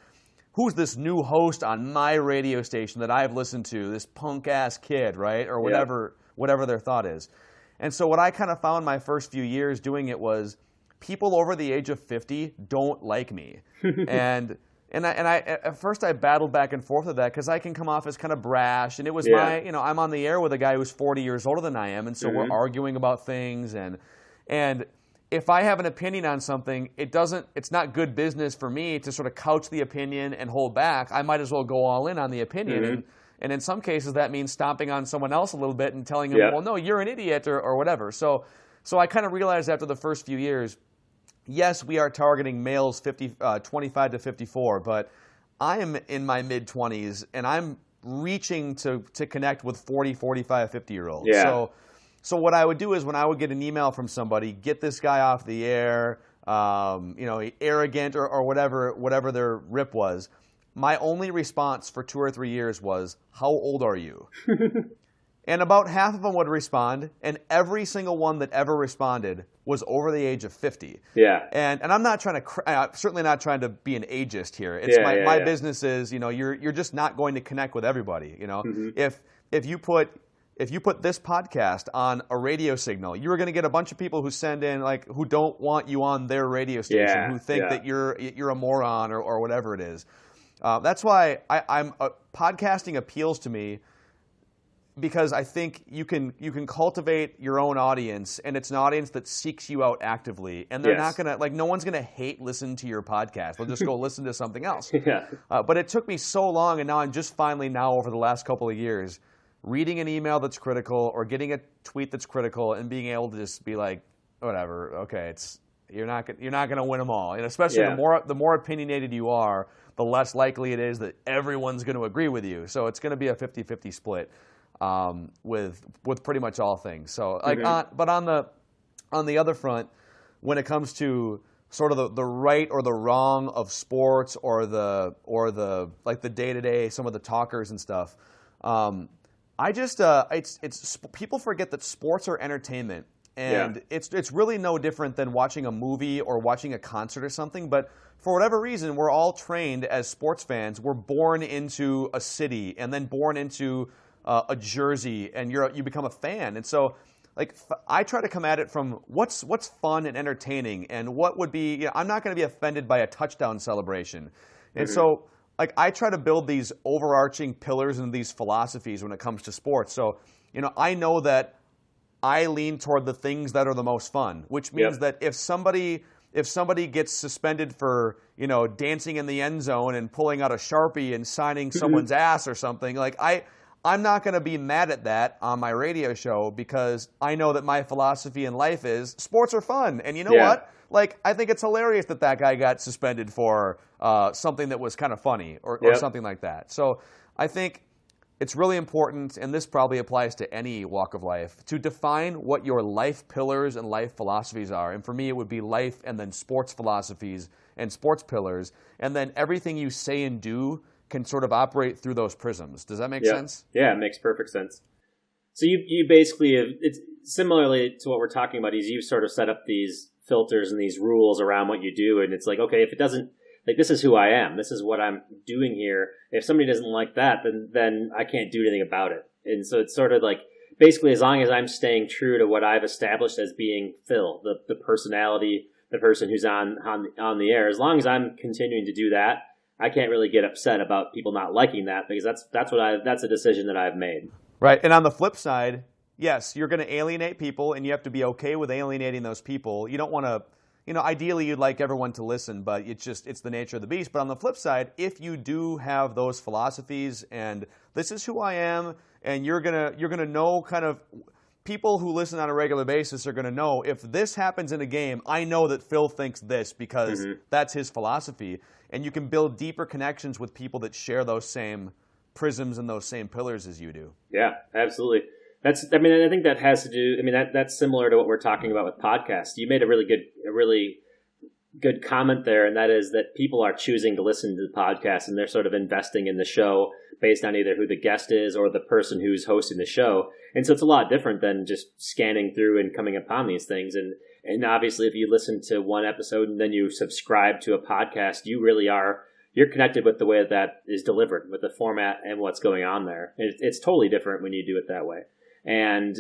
who's this new host on my radio station that I've listened to, this punk-ass kid, right? Or whatever their thought is. And so what I kind of found my first few years doing it was people over the age of 50 don't like me. And I at first I battled back and forth with that because I can come off as kind of brash, and it was I'm on the air with a guy who's 40 years older than I am, and so we're arguing about things, and if I have an opinion on something, it's not good business for me to sort of couch the opinion and hold back. I might as well go all in on the opinion, and in some cases that means stomping on someone else a little bit and telling them, well, no, you're an idiot or whatever. So I kind of realized after the first few years, yes, we are targeting males 25 to 54, but I am in my mid-20s, and I'm reaching to connect with 40, 45, 50-year-olds. Yeah. So what I would do is when I would get an email from somebody, get this guy off the air, arrogant or whatever their rip was, my only response for 2 or 3 years was, how old are you? And about half of them would respond, and every single one that ever responded was over the age of 50. Yeah. And I'm not trying to, certainly not trying to be an ageist here. It's my business is, you're just not going to connect with everybody. If you put this podcast on a radio signal, you're going to get a bunch of people who send in, like, who don't want you on their radio station, who think that you're a moron or whatever it is. That's why podcasting appeals to me, because I think you can cultivate your own audience, and it's an audience that seeks you out actively, and they're not gonna, like, no one's gonna hate listen to your podcast. They'll just go listen to something else. But it took me so long, and now I'm just finally over the last couple of years, reading an email that's critical or getting a tweet that's critical and being able to just be like, whatever, okay, you're not going to win them all. And especially the more opinionated you are, the less likely it is that everyone's going to agree with you. So it's going to be a 50-50 split with pretty much all things. So but on the other front, when it comes to sort of the right or the wrong of sports or the like the day-to-day, some of the talkers and stuff, I just it's people forget that sports are entertainment, and it's really no different than watching a movie or watching a concert or something. But for whatever reason, we're all trained as sports fans. We're born into a city and then born into a jersey, and you become a fan. And so I try to come at it from what's fun and entertaining, and what would be, I'm not going to be offended by a touchdown celebration. And so I try to build these overarching pillars and these philosophies when it comes to sports. So, I know that I lean toward the things that are the most fun, which means that if somebody gets suspended for, dancing in the end zone and pulling out a Sharpie and signing someone's ass or something, I'm not going to be mad at that on my radio show, because I know that my philosophy in life is sports are fun. And you know what? I think it's hilarious that guy got suspended for something that was kind of funny or something like that. So I think it's really important, and this probably applies to any walk of life, to define what your life pillars and life philosophies are. And for me, it would be life and then sports philosophies and sports pillars. And then everything you say and do can sort of operate through those prisms. Does that make sense? Yeah, it makes perfect sense. So you basically, it's similarly to what we're talking about, is you've sort of set up these filters and these rules around what you do. And it's like, okay, if it doesn't, this is who I am. This is what I'm doing here. If somebody doesn't like that, then I can't do anything about it. And so it's sort of basically, as long as I'm staying true to what I've established as being Phil, the personality, the person who's on the air, as long as I'm continuing to do that, I can't really get upset about people not liking that, because that's a decision that I've made. Right. And on the flip side, yes, you're going to alienate people, and you have to be okay with alienating those people. You don't want to, ideally you'd like everyone to listen, but it's the nature of the beast. But on the flip side, if you do have those philosophies and this is who I am, and you're going to know kind of, people who listen on a regular basis are going to know, if this happens in a game, I know that Phil thinks this because that's his philosophy. And you can build deeper connections with people that share those same prisms and those same pillars as you do. Yeah, absolutely. I think that has to do, that's similar to what we're talking about with podcasts. You made a really good comment there, and that is that people are choosing to listen to the podcast, and they're sort of investing in the show based on either who the guest is or the person who's hosting the show. And so it's a lot different than just scanning through and coming upon these things. And obviously, if you listen to one episode and then you subscribe to a podcast, you're connected with the way that is delivered, with the format and what's going on there. It's totally different when you do it that way. And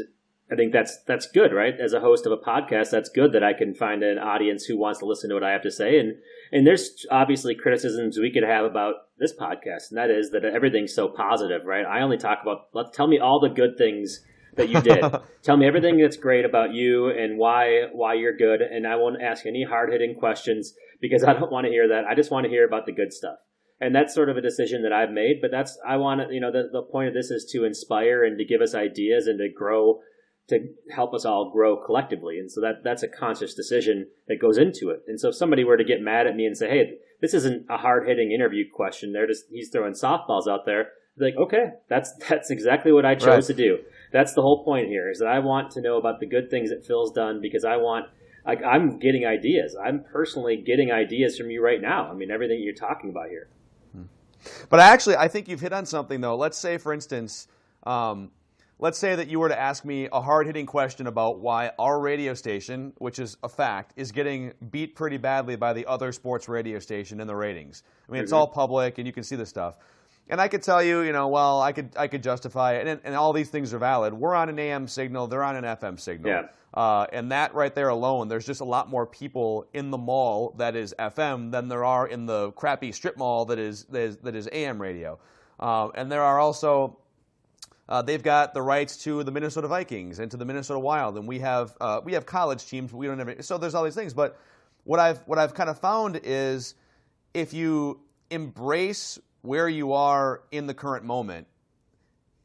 I think that's good, right? As a host of a podcast, that's good that I can find an audience who wants to listen to what I have to say. And there's obviously criticisms we could have about this podcast, and that is that everything's so positive, right? I only talk about, tell me all the good things that you did. Tell me everything that's great about you and why you're good. And I won't ask any hard-hitting questions, because I don't want to hear that. I just want to hear about the good stuff. And that's sort of a decision that I've made. But the point of this is to inspire and to give us ideas and to grow, to help us all grow collectively. And so that's a conscious decision that goes into it. And so if somebody were to get mad at me and say, hey, this isn't a hard-hitting interview question, he's throwing softballs out there, I'd be like, okay, that's exactly what I chose to do. That's the whole point here, is that I want to know about the good things that Phil's done, because I'm getting ideas. I'm personally getting ideas from you right now. Everything you're talking about here. But I think you've hit on something, though. Let's say, for instance, let's say that you were to ask me a hard-hitting question about why our radio station, which is a fact, is getting beat pretty badly by the other sports radio station in the ratings. It's all public, and you can see the stuff. And I could tell you, I could justify it, and all these things are valid. We're on an AM signal, they're on an FM signal. Yeah. And that right there alone, there's just a lot more people in the mall that is FM than there are in the crappy strip mall that is AM radio. And there are also, they've got the rights to the Minnesota Vikings and to the Minnesota Wild, and we have college teams, but we don't have. So there's all these things. But what I've kind of found is, if you embrace where you are in the current moment,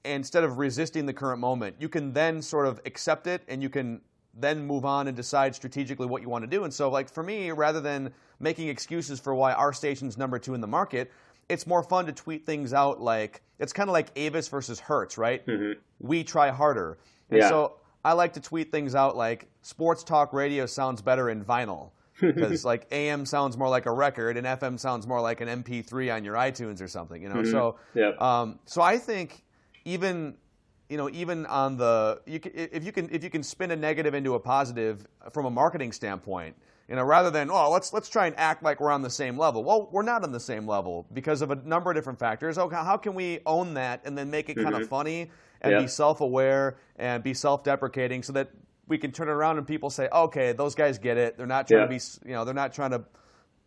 instead of resisting the current moment, you can then sort of accept it, and you can then move on and decide strategically what you want to do. And so, for me, rather than making excuses for why our station's number 2 in the market, it's more fun to tweet things out it's kind of like Avis versus Hertz, right? Mm-hmm. We try harder. And so I like to tweet things out like, sports talk radio sounds better in vinyl. Because AM sounds more like a record and FM sounds more like an MP3 on your iTunes or something, Mm-hmm. So I think even on if you can spin a negative into a positive from a marketing standpoint, rather than, let's try and act like we're on the same level. Well, we're not on the same level because of a number of different factors. Okay, how can we own that and then make it kind of funny and be self-aware and be self-deprecating so that we can turn it around and people say, okay, those guys get it. They're not trying to be, they're not trying to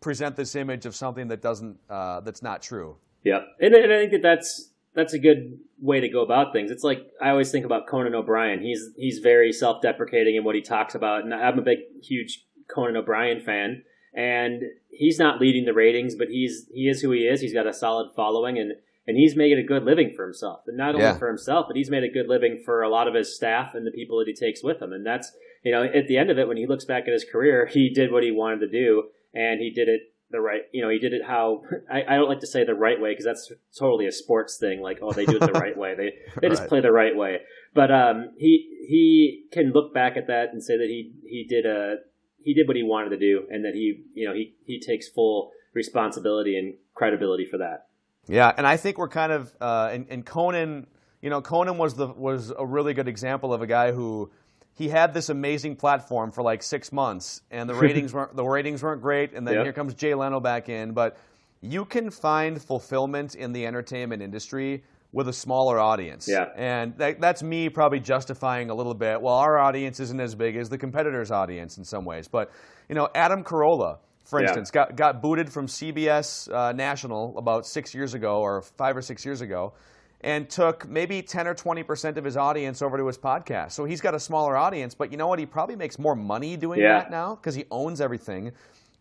present this image of something that doesn't, that's not true. Yeah, and I think that's a good way to go about things. It's like I always think about Conan O'Brien. He's very self-deprecating in what he talks about, and I'm a huge Conan O'Brien fan. And he's not leading the ratings, but he is who he is. He's got a solid following, and he's making a good living for himself. And not only for himself, but he's made a good living for a lot of his staff and the people that he takes with him. And that's, at the end of it, when he looks back at his career, he did what he wanted to do, and he did it the right, he did it how, I don't like to say the right way, because that's totally a sports thing. Like, they do it the right way. They just play the right way. But he can look back at that and say that he did what he wanted to do, and that he takes full responsibility and credibility for that. Yeah, and I think we're kind of and Conan, Conan was a really good example of a guy who he had this amazing platform for like 6 months, and the ratings weren't great, and then here comes Jay Leno back in. But you can find fulfillment in the entertainment industry with a smaller audience. Yeah. And that's me probably justifying a little bit. Well, our audience isn't as big as the competitor's audience in some ways. But, Adam Carolla, for instance, got booted from CBS National about 6 years ago, or 5 or 6 years ago, and took maybe 10 or 20% of his audience over to his podcast. So he's got a smaller audience, but you know what? He probably makes more money doing that now because he owns everything.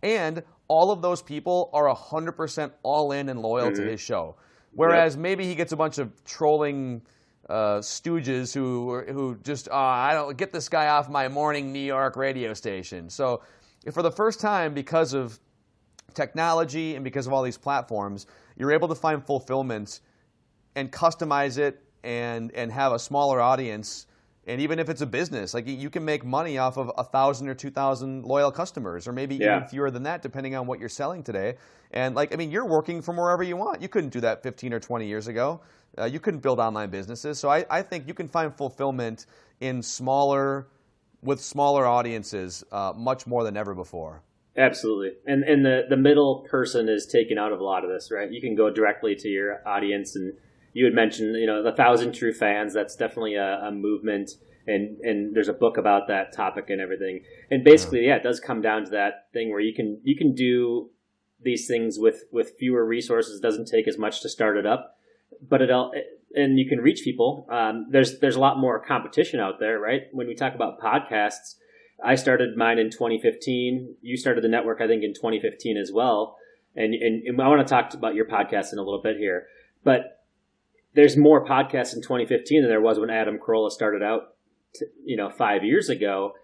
And all of those people are 100% all in and loyal to his show. Whereas maybe he gets a bunch of trolling stooges who just, I don't get this guy off my morning New York radio station. So for the first time, because of technology and because of all these platforms, you're able to find fulfillment and customize it and have a smaller audience. And even if it's a business, like you can make money off of 1,000 or 2,000 loyal customers, or maybe even fewer than that, depending on what you're selling today. And you're working from wherever you want. You couldn't do that 15 or 20 years ago. You couldn't build online businesses. So I think you can find fulfillment with smaller audiences much more than ever before. Absolutely. And the middle person is taken out of a lot of this, right? You can go directly to your audience, and you had mentioned, the 1,000 True Fans. That's definitely a movement, and there's a book about that topic and everything. And basically, it does come down to that thing where you can do these things with fewer resources. It doesn't take as much to start it up, but and you can reach people. There's a lot more competition out there, right? When we talk about podcasts, I started mine in 2015. You started the network, I think, in 2015 as well. And I want to talk about your podcast in a little bit here, but there's more podcasts in 2015 than there was when Adam Carolla started out, 5 years ago.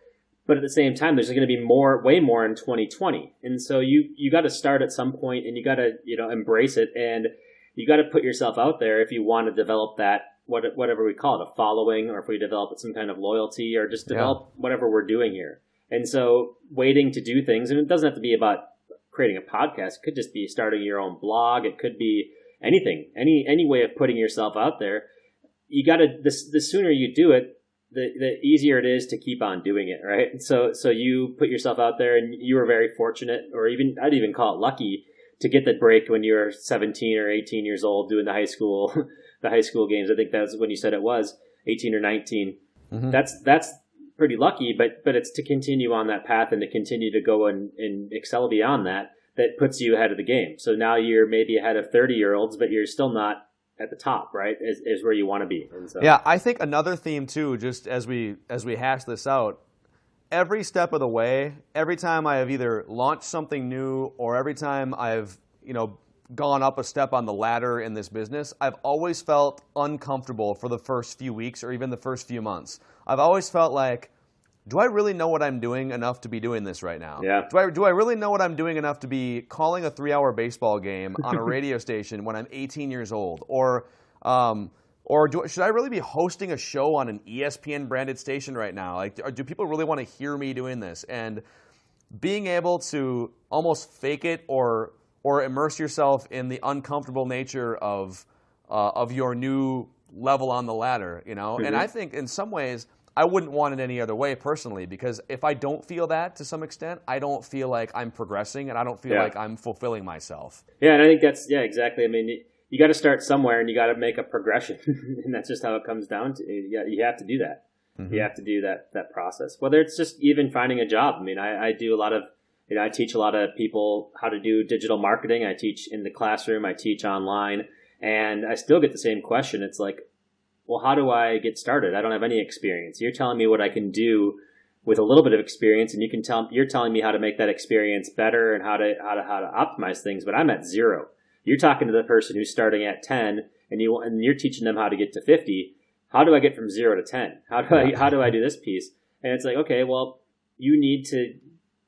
But at the same time, there's going to be way more in 2020. And so you got to start at some point, and you got to, embrace it. And you got to put yourself out there if you want to develop that, whatever we call it, a following, or if we develop some kind of loyalty, or just develop whatever we're doing here. And so waiting to do things, and it doesn't have to be about creating a podcast. It could just be starting your own blog. It could be anything, any way of putting yourself out there. You got to, the sooner you do it, the easier it is to keep on doing it, right? So you put yourself out there, and you were very fortunate, or I'd even call it lucky, to get the break when you were 17 or 18 years old doing the high school games. I think that's when you said it was 18 or 19. Mm-hmm. That's pretty lucky, but it's to continue on that path and to continue to go and excel beyond that puts you ahead of the game. So now you're maybe ahead of 30-year-olds, but you're still not at the top, right? Is where you want to be. And so, yeah, I think another theme too, just as we hash this out, every step of the way, every time I have either launched something new or every time I've gone up a step on the ladder in this business, I've always felt uncomfortable for the first few weeks or even the first few months. I've always felt like, do I really know what I'm doing enough to be doing this right now? Yeah. Do I really know what I'm doing enough to be calling a 3-hour baseball game on a radio station when I'm 18 years old? Or should I really be hosting a show on an ESPN branded station right now? Like, do people really want to hear me doing this? And being able to almost fake it or immerse yourself in the uncomfortable nature of your new level on the ladder, Mm-hmm. And I think in some ways, I wouldn't want it any other way personally, because if I don't feel that to some extent, I don't feel like I'm progressing, and I don't feel like I'm fulfilling myself. Yeah, and I think that's, exactly. I mean, you got to start somewhere, and you got to make a progression, and that's just how it comes down to. You have to do that. Mm-hmm. You have to do that process. Whether it's just even finding a job. I mean, I do a lot of, I teach a lot of people how to do digital marketing. I teach in the classroom. I teach online, and I still get the same question. It's like, well, how do I get started? I don't have any experience. You're telling me what I can do with a little bit of experience, and you're telling me how to make that experience better and how to optimize things. But I'm at 0. You're talking to the person who's starting at 10, and you're teaching them how to get to 50. How do I get from 0 to 10? How do I do this piece? And it's like, okay, well, you need to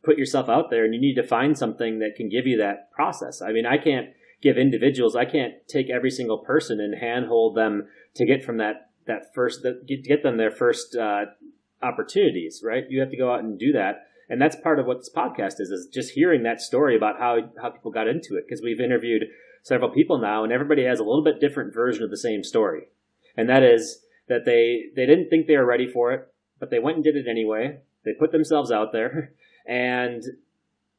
put yourself out there, and you need to find something that can give you that process. I mean, I can't take every single person and handhold them to get from get them their first opportunities, right? You have to go out and do that. And that's part of what this podcast is just hearing that story about how people got into it. Because we've interviewed several people now, and everybody has a little bit different version of the same story. And that is that they didn't think they were ready for it, but they went and did it anyway. They put themselves out there, and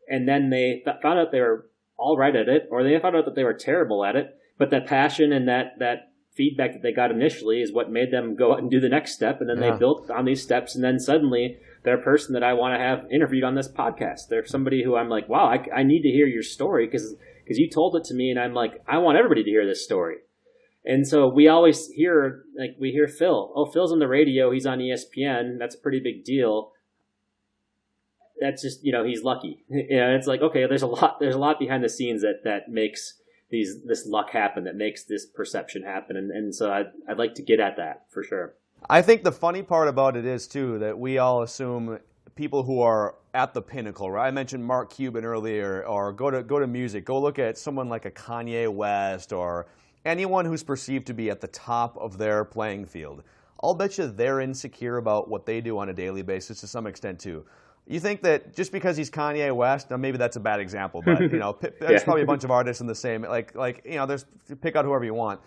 then they found out they were all right at it, or they found out that they were terrible at it. But that passion and that feedback that they got initially is what made them go out and do the next step. And then they built on these steps, and then suddenly they're a person that I want to have interviewed on this podcast. They're somebody who I'm like, wow, I need to hear your story because you told it to me, and I'm like, I want everybody to hear this story. And so we always hear, we hear Phil. Oh, Phil's on the radio. He's on ESPN. That's a pretty big deal. That's just, he's lucky. It's like, okay, there's a lot behind the scenes that makes this luck happen, that makes this perception happen. And so I'd like to get at that for sure. I think the funny part about it is, too, that we all assume people who are at the pinnacle, right? I mentioned Mark Cuban earlier, or go to music. Go look at someone like a Kanye West or anyone who's perceived to be at the top of their playing field. I'll bet you they're insecure about what they do on a daily basis to some extent, too. You think that just because he's Kanye West, now maybe that's a bad example, but there's probably a bunch of artists in the same, there's pick out whoever you want.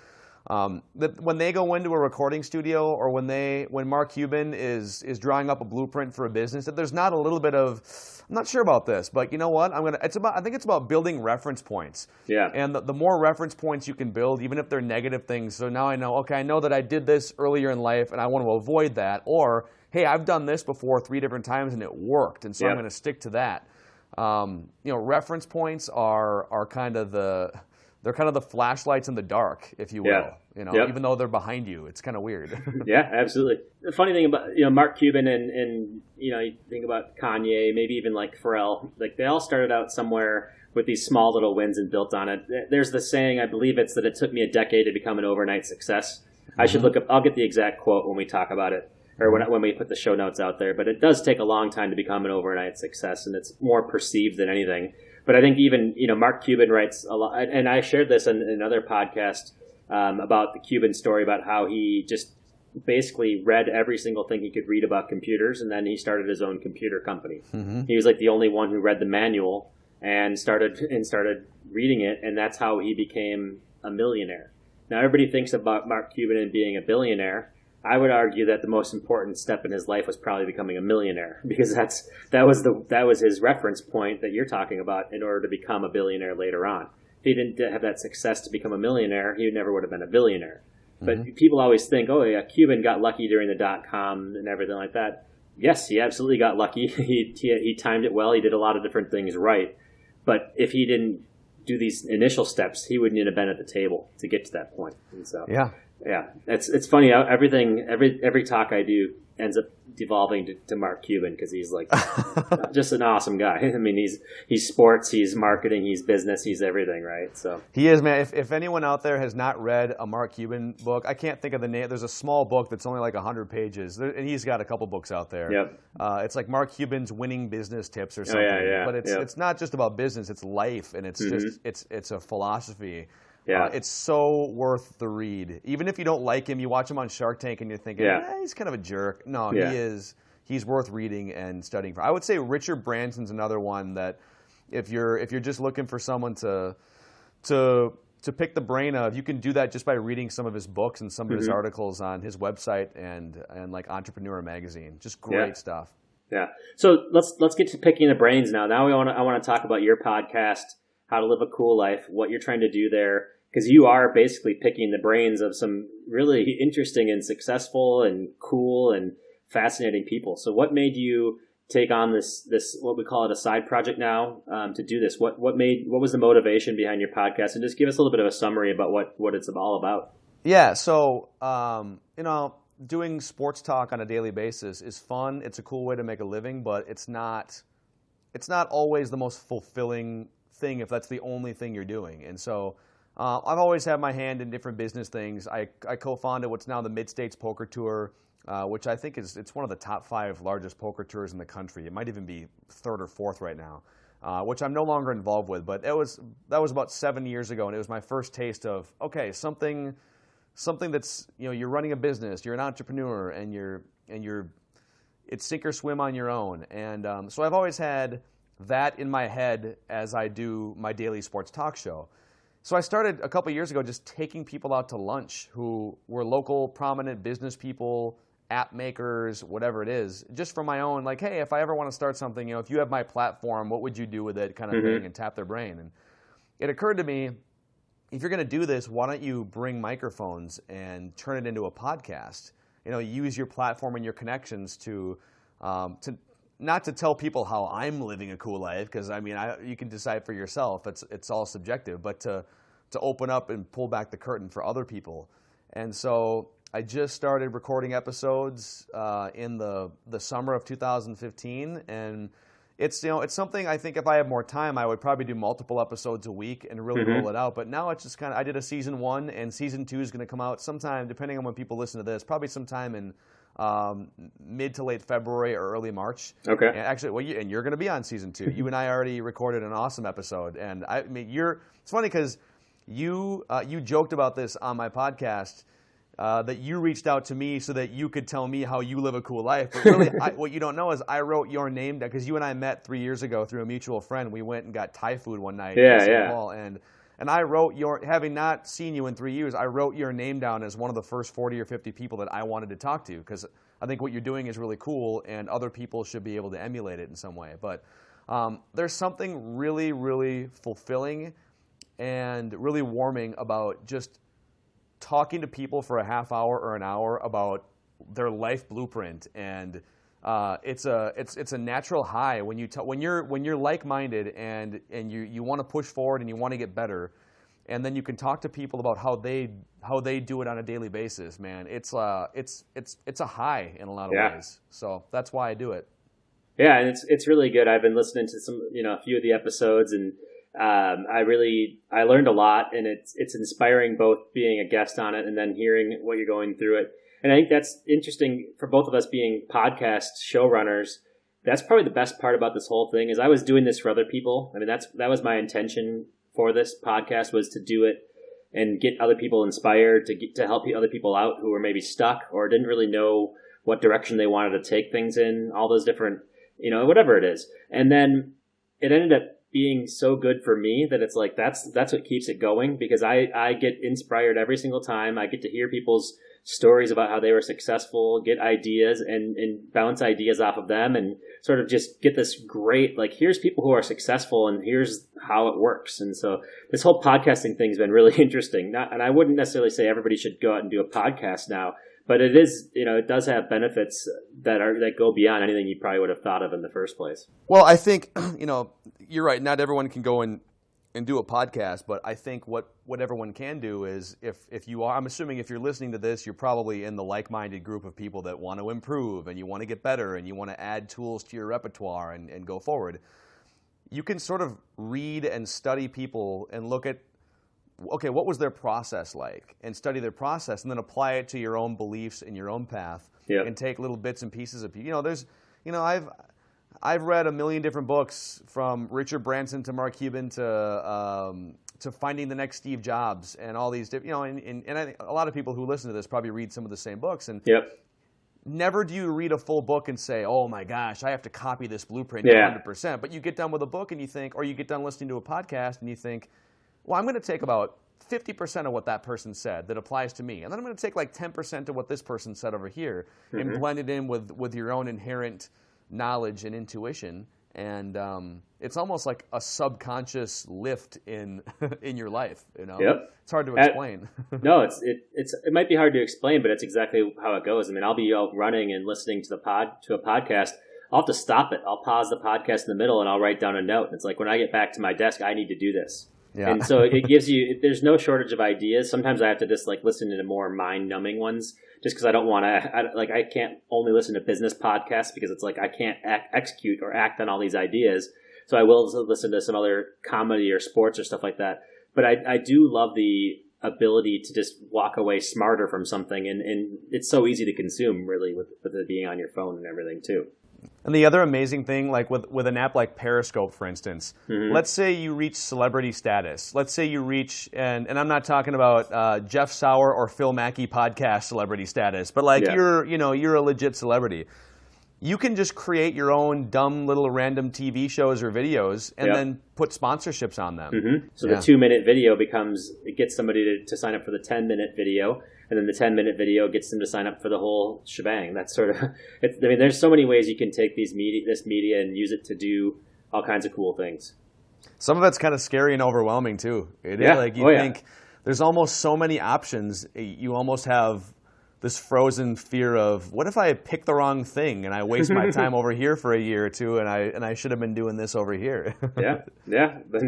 That when they go into a recording studio, or when Mark Cuban is drawing up a blueprint for a business, that there's not a little bit of, I'm not sure about this, but you know what? I think it's about building reference points. Yeah. And the more reference points you can build, even if they're negative things. So now I know that I did this earlier in life, and I want to avoid that. Or, hey, I've done this before 3 different times and it worked, and so I'm going to stick to that. Reference points are kind of they're kind of the flashlights in the dark, if you will. Even though they're behind you, it's kind of weird. Yeah, absolutely. The funny thing about Mark Cuban and you think about Kanye, maybe even like Pharrell, like they all started out somewhere with these small little wins and built on it. There's the saying, I believe it's that it took me a decade to become an overnight success. Mm-hmm. I should look up. I'll get the exact quote when we talk about it, or when we put the show notes out there. But it does take a long time to become an overnight success, and it's more perceived than anything. But I think even, Mark Cuban writes a lot, and I shared this in another podcast about the Cuban story, about how he just basically read every single thing he could read about computers, and then he started his own computer company. Mm-hmm. He was like the only one who read the manual and started reading it, and that's how he became a millionaire. Now, everybody thinks about Mark Cuban and being a billionaire. I would argue that the most important step in his life was probably becoming a millionaire, because that was his reference point that you're talking about in order to become a billionaire later on. If he didn't have that success to become a millionaire, he never would have been a billionaire. Mm-hmm. But people always think, oh yeah, Cuban got lucky during the .com and everything like that. Yes, he absolutely got lucky. He timed it well. He did a lot of different things right. But if he didn't do these initial steps, he wouldn't have been at the table to get to that point. And so, yeah, it's funny how every talk I do ends up devolving to Mark Cuban, because he's like just an awesome guy. I mean, he's sports, he's marketing, he's business, he's everything, right? So he is, man. If anyone out there has not read a Mark Cuban book, I can't think of the name. There's a small book that's only like 100 pages, and he's got a couple books out there. Yep. It's like Mark Cuban's Winning Business Tips or something. Oh, yeah. But it's not just about business; it's life, and it's just it's a philosophy. Yeah, it's so worth the read. Even if you don't like him, you watch him on Shark Tank and you're thinking, he's kind of a jerk. No, he's worth reading and studying for. I would say Richard Branson's another one that if you're just looking for someone to to pick the brain of. You can do that just by reading some of his books and some of his Mm-hmm. articles on his website and like Entrepreneur Magazine. Just great stuff. Yeah. So let's get to picking the brains now. Now I want to talk about your podcast, How to Live a Cool Life, what you're trying to do there, because you are basically picking the brains of some really interesting and successful and cool and fascinating people. So what made you take on this what we call it a side project now, to do this? What was the motivation behind your podcast? And just give us a little bit of a summary about what it's all about. Yeah. So doing sports talk on a daily basis is fun. It's a cool way to make a living, but it's not always the most fulfilling thing if that's the only thing you're doing. And so I've always had my hand in different business things. I co-founded what's now the Mid-States Poker Tour, which I think it's one of the top 5 largest poker tours in the country. It might even be 3rd or 4th right now, which I'm no longer involved with. But that was about 7 years ago, and it was my first taste of, okay, something that's, you're running a business, you're an entrepreneur, and it's sink or swim on your own. And so I've always had that in my head as I do my daily sports talk show. So I started a couple years ago just taking people out to lunch who were local prominent business people, app makers, whatever it is, just from my own, like, hey, if I ever want to start something, if you have my platform, what would you do with it, kind of thing, and tap their brain. And it occurred to me, if you're going to do this, why don't you bring microphones and turn it into a podcast? Use your platform and your connections to not to tell people how I'm living a cool life, because you can decide for yourself. It's all subjective, but to open up and pull back the curtain for other people. And so I just started recording episodes in the summer of 2015, and it's something I think if I have more time, I would probably do multiple episodes a week and really roll it out. But now it's just I did a season 1, and season 2 is going to come out sometime, depending on when people listen to this, probably sometime in mid to late February or early March. Okay. And actually, and you're going to be on season 2. You and I already recorded an awesome episode, and it's funny because you joked about this on my podcast. That you reached out to me so that you could tell me how you live a cool life. But really, what you don't know is I wrote your name down, because you and I met 3 years ago through a mutual friend. We went and got Thai food one night in St. Paul, and I wrote having not seen you in 3 years, I wrote your name down as one of the first 40 or 50 people that I wanted to talk to, because I think what you're doing is really cool, and other people should be able to emulate it in some way. But there's something really, really fulfilling and really warming about just talking to people for a half hour or an hour about their life blueprint, and it's a natural high when you're like-minded and you want to push forward and you want to get better, and then you can talk to people about how they do it on a daily basis. Man, it's a high in a lot of ways. So that's why I do it. Yeah, and it's really good. I've been listening to a few of the episodes, and I learned a lot, and it's inspiring, both being a guest on it and then hearing what you're going through it. And I think that's interesting for both of us being podcast showrunners. That's probably the best part about this whole thing is I was doing this for other people. That was my intention for this podcast, was to do it and get other people inspired, to help other people out who were maybe stuck or didn't really know what direction they wanted to take things in, all those different, whatever it is. And then it ended up being so good for me that it's like that's what keeps it going, because I get inspired every single time. I get to hear people's stories about how they were successful, get ideas and bounce ideas off of them, and sort of just get this great, like, here's people who are successful and here's how it works. And so this whole podcasting thing has been really interesting. And I wouldn't necessarily say everybody should go out and do a podcast now, but it is, it does have benefits that go beyond anything you probably would have thought of in the first place. Well, I think, you're right. Not everyone can go and do a podcast, but I think what everyone can do is, if you are, I'm assuming if you're listening to this, you're probably in the like-minded group of people that want to improve and you want to get better and you want to add tools to your repertoire and go forward. You can sort of read and study people and look at, okay, what was their process like, and study their process, and then apply it to your own beliefs and your own path, and take little bits and pieces of, I've read a million different books, from Richard Branson to Mark Cuban to finding the next Steve Jobs, and all these different, and I think a lot of people who listen to this probably read some of the same books, and never do you read a full book and say, oh my gosh, I have to copy this blueprint 100%. But you get done with a book and you think, or you get done listening to a podcast and you think, well, I'm going to take about 50% of what that person said that applies to me. And then I'm going to take like 10% of what this person said over here and blend it in with your own inherent knowledge and intuition. And it's almost like a subconscious lift in in your life. Yep. It's hard to explain. No, it might be hard to explain, but it's exactly how it goes. I mean, I'll be out running and listening to a podcast. I'll have to stop it. I'll pause the podcast in the middle and I'll write down a note. It's like when I get back to my desk, I need to do this. Yeah. And so it gives you, there's no shortage of ideas. Sometimes I have to just like listen to the more mind numbing ones just because I don't want to, I can't only listen to business podcasts because it's like I can't execute or act on all these ideas. So I will listen to some other comedy or sports or stuff like that. But I do love the ability to just walk away smarter from something. And it's so easy to consume really with it being on your phone and everything too. And the other amazing thing, like with an app like Periscope, for instance, let's say you reach celebrity status. Let's say you reach, and I'm not talking about Jeff Sauer or Phil Mackey podcast celebrity status, but like you're a legit celebrity. You can just create your own dumb little random TV shows or videos and then put sponsorships on them. So the 2-minute video it gets somebody to sign up for the 10-minute video. And then the 10-minute video gets them to sign up for the whole shebang. That's sort of, there's so many ways you can take this media and use it to do all kinds of cool things. Some of it's kind of scary and overwhelming too. It is like you think there's almost so many options. You almost have this frozen fear of, what if I pick the wrong thing and I waste my time over here for a year or two and I should have been doing this over here. And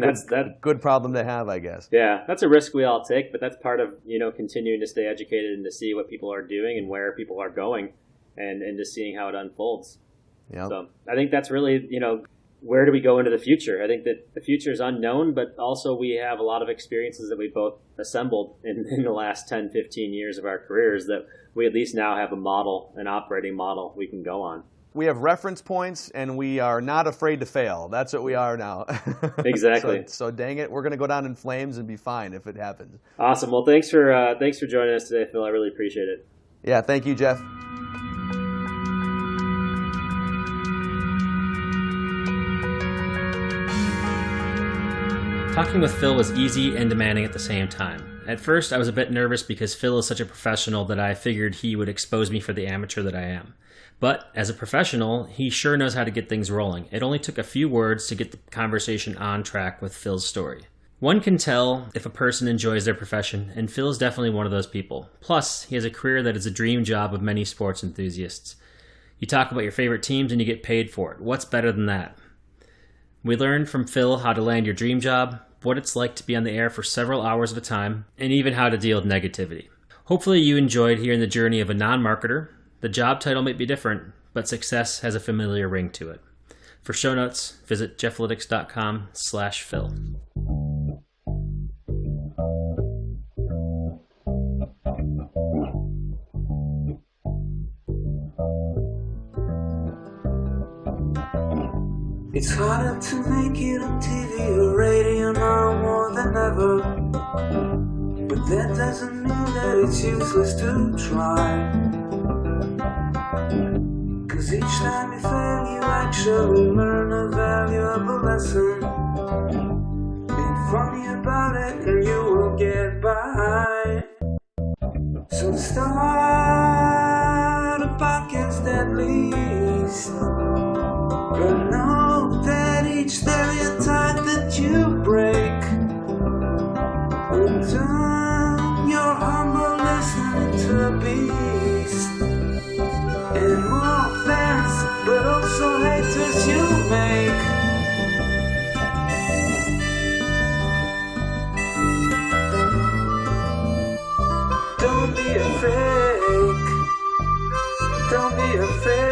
that's good problem to have, I guess. Yeah, that's a risk we all take, but that's part of, continuing to stay educated and to see what people are doing and where people are going and just seeing how it unfolds. Yeah. So I think that's really, where do we go into the future? I think that the future is unknown, but also we have a lot of experiences that we both assembled in the last 10, 15 years of our careers that we at least now have a model, an operating model we can go on. We have reference points, and we are not afraid to fail. That's what we are now. Exactly. So dang it, we're going to go down in flames and be fine if it happens. Awesome. Well, thanks for joining us today, Phil. I really appreciate it. Yeah, thank you, Jeff. Talking with Phil was easy and demanding at the same time. At first, I was a bit nervous because Phil is such a professional that I figured he would expose me for the amateur that I am. But as a professional, he sure knows how to get things rolling. It only took a few words to get the conversation on track with Phil's story. One can tell if a person enjoys their profession, and Phil is definitely one of those people. Plus, he has a career that is a dream job of many sports enthusiasts. You talk about your favorite teams and you get paid for it. What's better than that? We learned from Phil how to land your dream job, what it's like to be on the air for several hours at a time, and even how to deal with negativity. Hopefully you enjoyed hearing the journey of a non-marketer. The job title might be different, but success has a familiar ring to it. For show notes, visit Jeffalytics.com/Phil. It's harder to make it on TV or radio now more than ever. But that doesn't mean that it's useless to try. Cause each time you fail you actually learn a valuable lesson. Be funny about it and you will get by. So start a podcast at least. But know that each stereotype that you break will turn your humble listener into a beast. And more fans, but also haters you make. Don't be a fake. Don't be a fake.